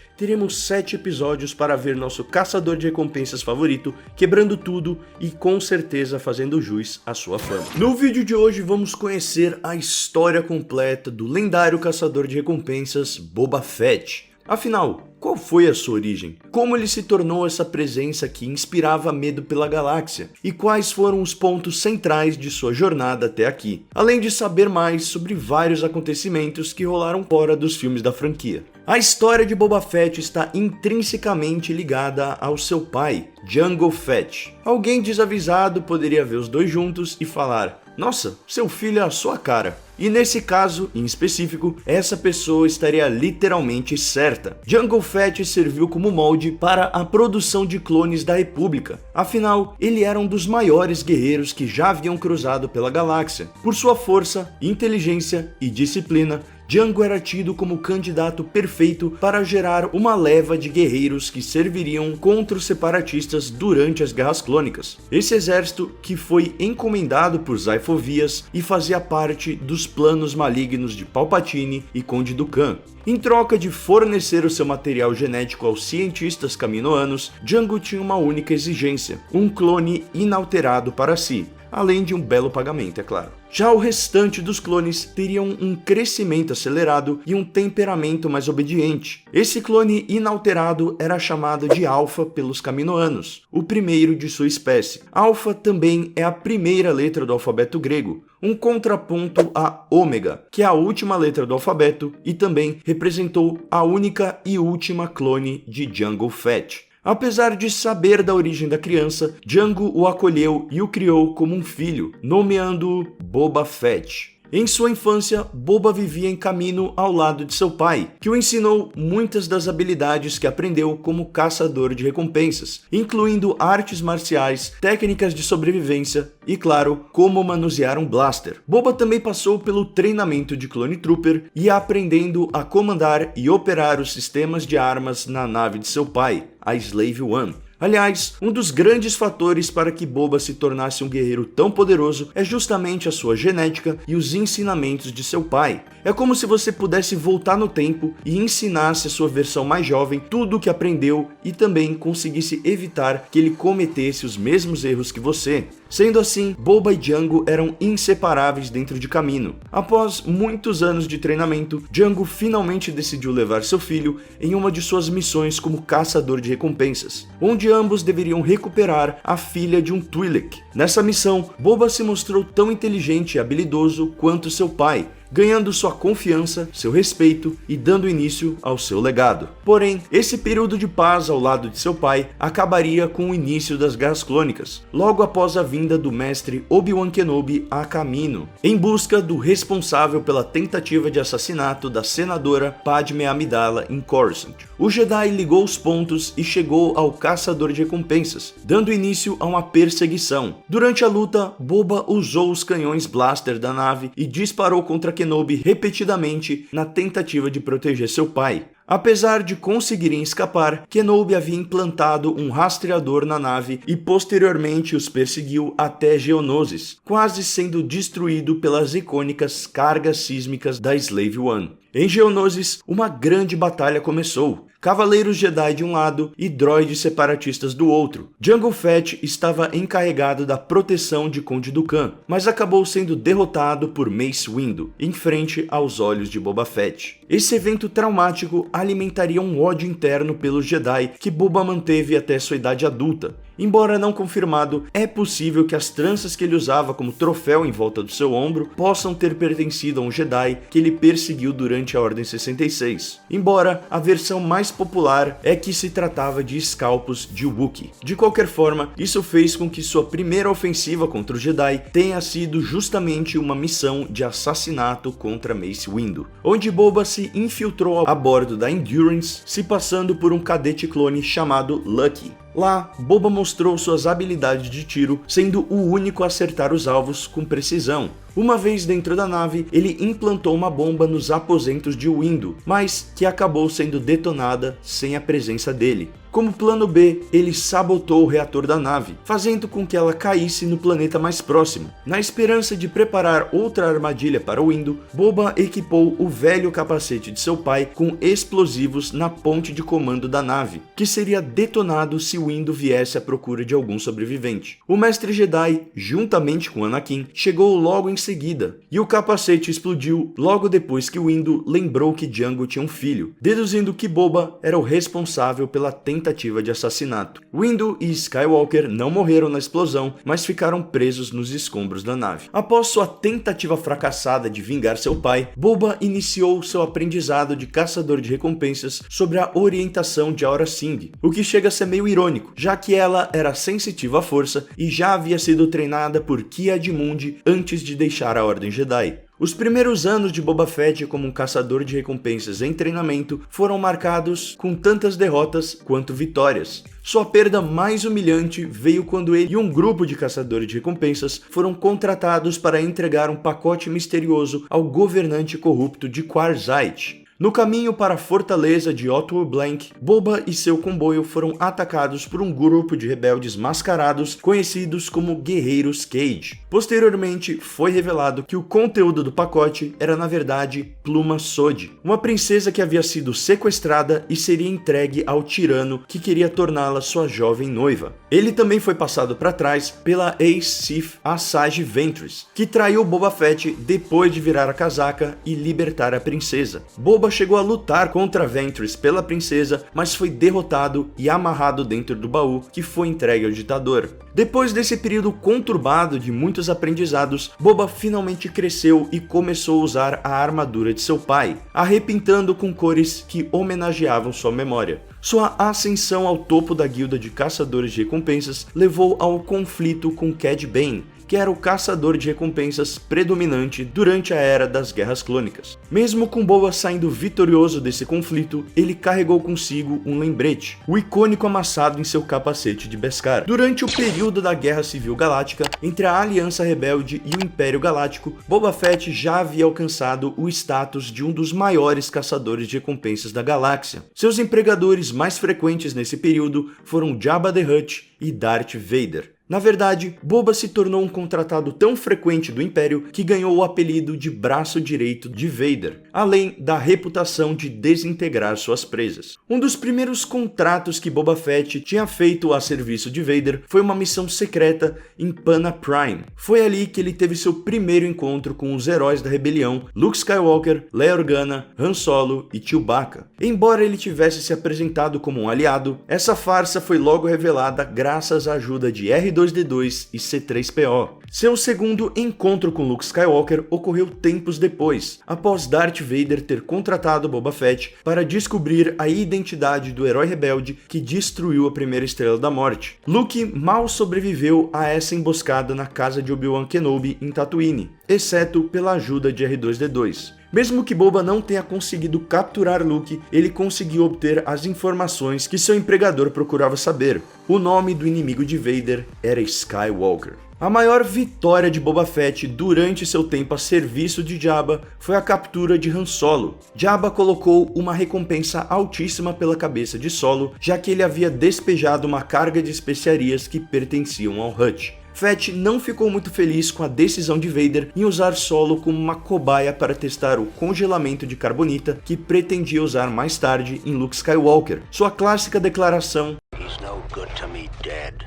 teremos 7 episódios para ver nosso caçador de recompensas favorito quebrando tudo e com certeza fazendo jus à sua fama. No vídeo de hoje vamos conhecer a história completa do lendário caçador de recompensas Boba Fett. Afinal, qual foi a sua origem? Como ele se tornou essa presença que inspirava medo pela galáxia? E quais foram os pontos centrais de sua jornada até aqui? Além de saber mais sobre vários acontecimentos que rolaram fora dos filmes da franquia. A história de Boba Fett está intrinsecamente ligada ao seu pai, Jango Fett. Alguém desavisado poderia ver os dois juntos e falar: "Nossa, seu filho é a sua cara". E nesse caso, em específico, essa pessoa estaria literalmente certa. Jango Fett serviu como molde para a produção de clones da República. Afinal, ele era um dos maiores guerreiros que já haviam cruzado pela galáxia. Por sua força, inteligência e disciplina, Jango era tido como o candidato perfeito para gerar uma leva de guerreiros que serviriam contra os separatistas durante as Guerras Clônicas. Esse exército, que foi encomendado por Sifo Dyas e fazia parte dos planos malignos de Palpatine e Conde Dooku. Em troca de fornecer o seu material genético aos cientistas caminoanos, Jango tinha uma única exigência: um clone inalterado para si, além de um belo pagamento, é claro. Já o restante dos clones teriam um crescimento acelerado e um temperamento mais obediente. Esse clone inalterado era chamado de Alpha pelos caminoanos, o primeiro de sua espécie. Alpha também é a primeira letra do alfabeto grego, um contraponto a Ômega, que é a última letra do alfabeto e também representou a única e última clone de Jango Fett. Apesar de saber da origem da criança, Jango o acolheu e o criou como um filho, nomeando-o Boba Fett. Em sua infância, Boba vivia em Kamino ao lado de seu pai, que o ensinou muitas das habilidades que aprendeu como caçador de recompensas, incluindo artes marciais, técnicas de sobrevivência e, claro, como manusear um blaster. Boba também passou pelo treinamento de Clone Trooper e ia aprendendo a comandar e operar os sistemas de armas na nave de seu pai, a Slave One. Aliás, um dos grandes fatores para que Boba se tornasse um guerreiro tão poderoso é justamente a sua genética e os ensinamentos de seu pai. É como se você pudesse voltar no tempo e ensinasse a sua versão mais jovem tudo o que aprendeu e também conseguisse evitar que ele cometesse os mesmos erros que você. Sendo assim, Boba e Jango eram inseparáveis dentro de Kamino. Após muitos anos de treinamento, Jango finalmente decidiu levar seu filho em uma de suas missões como caçador de recompensas, onde ambos deveriam recuperar a filha de um Twi'lek. Nessa missão, Boba se mostrou tão inteligente e habilidoso quanto seu pai, ganhando sua confiança, seu respeito e dando início ao seu legado. Porém, esse período de paz ao lado de seu pai acabaria com o início das Guerras Clônicas, logo após a vinda do mestre Obi-Wan Kenobi a Kamino, em busca do responsável pela tentativa de assassinato da senadora Padme Amidala em Coruscant. O Jedi ligou os pontos e chegou ao caçador de recompensas, dando início a uma perseguição. Durante a luta, Boba usou os canhões blaster da nave e disparou contra Kenobi repetidamente na tentativa de proteger seu pai. Apesar de conseguirem escapar, Kenobi havia implantado um rastreador na nave e posteriormente os perseguiu até Geonosis, quase sendo destruído pelas icônicas cargas sísmicas da Slave One. Em Geonosis, uma grande batalha começou. Cavaleiros Jedi de um lado e droides separatistas do outro. Jango Fett estava encarregado da proteção de Conde Dooku, mas acabou sendo derrotado por Mace Windu, em frente aos olhos de Boba Fett. Esse evento traumático alimentaria um ódio interno pelos Jedi que Boba manteve até sua idade adulta. Embora não confirmado, é possível que as tranças que ele usava como troféu em volta do seu ombro possam ter pertencido a um Jedi que ele perseguiu durante a Ordem 66. Embora a versão mais popular é que se tratava de escalpos de Wookiee. De qualquer forma, isso fez com que sua primeira ofensiva contra o Jedi tenha sido justamente uma missão de assassinato contra Mace Windu, onde Boba se infiltrou a bordo da Endurance, se passando por um cadete clone chamado Lucky. Lá, Boba mostrou suas habilidades de tiro, sendo o único a acertar os alvos com precisão. Uma vez dentro da nave, ele implantou uma bomba nos aposentos de Windu, mas que acabou sendo detonada sem a presença dele. Como plano B, ele sabotou o reator da nave, fazendo com que ela caísse no planeta mais próximo. Na esperança de preparar outra armadilha para Windu, Boba equipou o velho capacete de seu pai com explosivos na ponte de comando da nave, que seria detonado se Windu viesse à procura de algum sobrevivente. O mestre Jedi, juntamente com Anakin, chegou logo em seguida, e o capacete explodiu logo depois que Windu lembrou que Jango tinha um filho, deduzindo que Boba era o responsável pela tentativa de assassinato. Windu e Skywalker não morreram na explosão, mas ficaram presos nos escombros da nave. Após sua tentativa fracassada de vingar seu pai, Boba iniciou seu aprendizado de caçador de recompensas sob a orientação de Aurra Sing, o que chega a ser meio irônico, icônico, já que ela era sensitiva à força e já havia sido treinada por Ki-Adi-Mundi antes de deixar a Ordem Jedi. Os primeiros anos de Boba Fett como um caçador de recompensas em treinamento foram marcados com tantas derrotas quanto vitórias. Sua perda mais humilhante veio quando ele e um grupo de caçadores de recompensas foram contratados para entregar um pacote misterioso ao governante corrupto de Quarzite. No caminho para a fortaleza de Otto Blank, Boba e seu comboio foram atacados por um grupo de rebeldes mascarados conhecidos como Guerreiros Cage. Posteriormente, foi revelado que o conteúdo do pacote era na verdade Pluma Sodi, uma princesa que havia sido sequestrada e seria entregue ao tirano que queria torná-la sua jovem noiva. Ele também foi passado para trás pela ex-Sith Asajj Ventress, que traiu Boba Fett depois de virar a casaca e libertar a princesa. Boba chegou a lutar contra Ventress pela princesa, mas foi derrotado e amarrado dentro do baú que foi entregue ao ditador. Depois desse período conturbado de muitos aprendizados, Boba finalmente cresceu e começou a usar a armadura de seu pai, a repintando com cores que homenageavam sua memória. Sua ascensão ao topo da guilda de caçadores de recompensas levou ao conflito com Cad Bane, que era o caçador de recompensas predominante durante a Era das Guerras Clônicas. Mesmo com Boba saindo vitorioso desse conflito, ele carregou consigo um lembrete, o icônico amassado em seu capacete de Beskar. Durante o período da Guerra Civil Galáctica, entre a Aliança Rebelde e o Império Galáctico, Boba Fett já havia alcançado o status de um dos maiores caçadores de recompensas da galáxia. Seus empregadores mais frequentes nesse período foram Jabba the Hutt e Darth Vader. Na verdade, Boba se tornou um contratado tão frequente do Império que ganhou o apelido de braço direito de Vader, além da reputação de desintegrar suas presas. Um dos primeiros contratos que Boba Fett tinha feito a serviço de Vader foi uma missão secreta em Pana Prime. Foi ali que ele teve seu primeiro encontro com os heróis da rebelião, Luke Skywalker, Leia Organa, Han Solo e Chewbacca. Embora ele tivesse se apresentado como um aliado, essa farsa foi logo revelada graças à ajuda de R2-D2 e C-3PO. Seu segundo encontro com Luke Skywalker ocorreu tempos depois, após Darth Vader ter contratado Boba Fett para descobrir a identidade do herói rebelde que destruiu a primeira Estrela da Morte. Luke mal sobreviveu a essa emboscada na casa de Obi-Wan Kenobi em Tatooine, exceto pela ajuda de R2-D2. Mesmo que Boba não tenha conseguido capturar Luke, ele conseguiu obter as informações que seu empregador procurava saber. O nome do inimigo de Vader era Skywalker. A maior vitória de Boba Fett durante seu tempo a serviço de Jabba foi a captura de Han Solo. Jabba colocou uma recompensa altíssima pela cabeça de Solo, já que ele havia despejado uma carga de especiarias que pertenciam ao Hutt. Fett não ficou muito feliz com a decisão de Vader em usar Solo como uma cobaia para testar o congelamento de carbonita que pretendia usar mais tarde em Luke Skywalker. Sua clássica declaração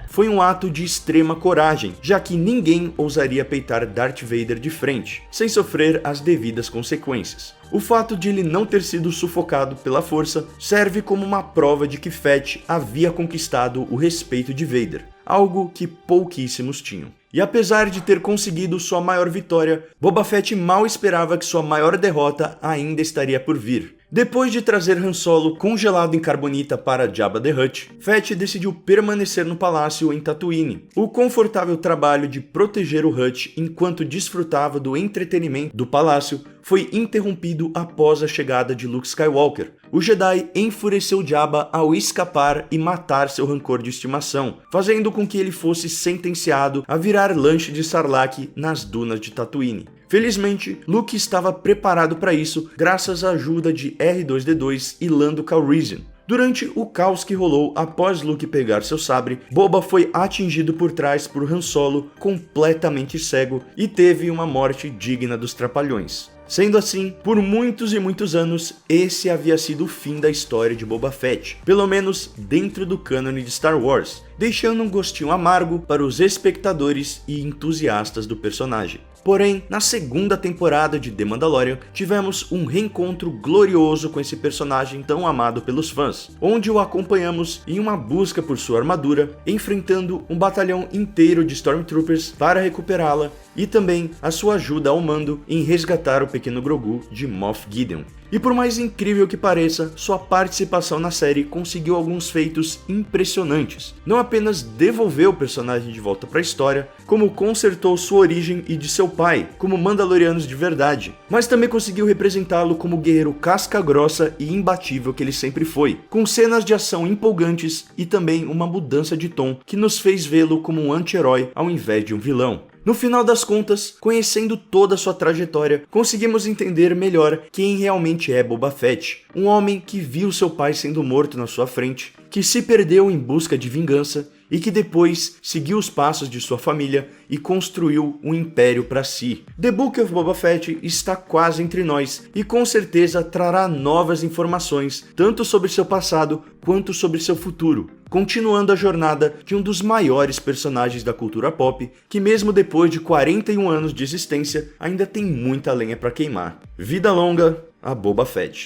foi um ato de extrema coragem, já que ninguém ousaria peitar Darth Vader de frente, sem sofrer as devidas consequências. O fato de ele não ter sido sufocado pela força serve como uma prova de que Fett havia conquistado o respeito de Vader, algo que pouquíssimos tinham. E apesar de ter conseguido sua maior vitória, Boba Fett mal esperava que sua maior derrota ainda estaria por vir. Depois de trazer Han Solo congelado em carbonita para Jabba the Hutt, Fett decidiu permanecer no palácio em Tatooine. O confortável trabalho de proteger o Hutt enquanto desfrutava do entretenimento do palácio foi interrompido após a chegada de Luke Skywalker. O Jedi enfureceu Jabba ao escapar e matar seu rancor de estimação, fazendo com que ele fosse sentenciado a virar lanche de Sarlacc nas dunas de Tatooine. Felizmente, Luke estava preparado para isso graças à ajuda de R2-D2 e Lando Calrissian. Durante o caos que rolou após Luke pegar seu sabre, Boba foi atingido por trás por Han Solo completamente cego e teve uma morte digna dos Trapalhões. Sendo assim, por muitos e muitos anos, esse havia sido o fim da história de Boba Fett, pelo menos dentro do cânone de Star Wars, deixando um gostinho amargo para os espectadores e entusiastas do personagem. Porém, na segunda temporada de The Mandalorian, tivemos um reencontro glorioso com esse personagem tão amado pelos fãs, onde o acompanhamos em uma busca por sua armadura, enfrentando um batalhão inteiro de Stormtroopers para recuperá-la e também a sua ajuda ao mando em resgatar o pequeno Grogu de Moff Gideon. E por mais incrível que pareça, sua participação na série conseguiu alguns feitos impressionantes. Não apenas devolveu o personagem de volta para a história, como consertou sua origem e de seu pai, como Mandalorianos de verdade, mas também conseguiu representá-lo como o guerreiro casca-grossa e imbatível que ele sempre foi, com cenas de ação empolgantes e também uma mudança de tom que nos fez vê-lo como um anti-herói ao invés de um vilão. No final das contas, conhecendo toda a sua trajetória, conseguimos entender melhor quem realmente é Boba Fett. Um homem que viu seu pai sendo morto na sua frente, que se perdeu em busca de vingança e que depois seguiu os passos de sua família e construiu um império para si. The Book of Boba Fett está quase entre nós e com certeza trará novas informações, tanto sobre seu passado quanto sobre seu futuro, continuando a jornada de um dos maiores personagens da cultura pop, que mesmo depois de 41 anos de existência, ainda tem muita lenha para queimar. Vida longa a Boba Fett.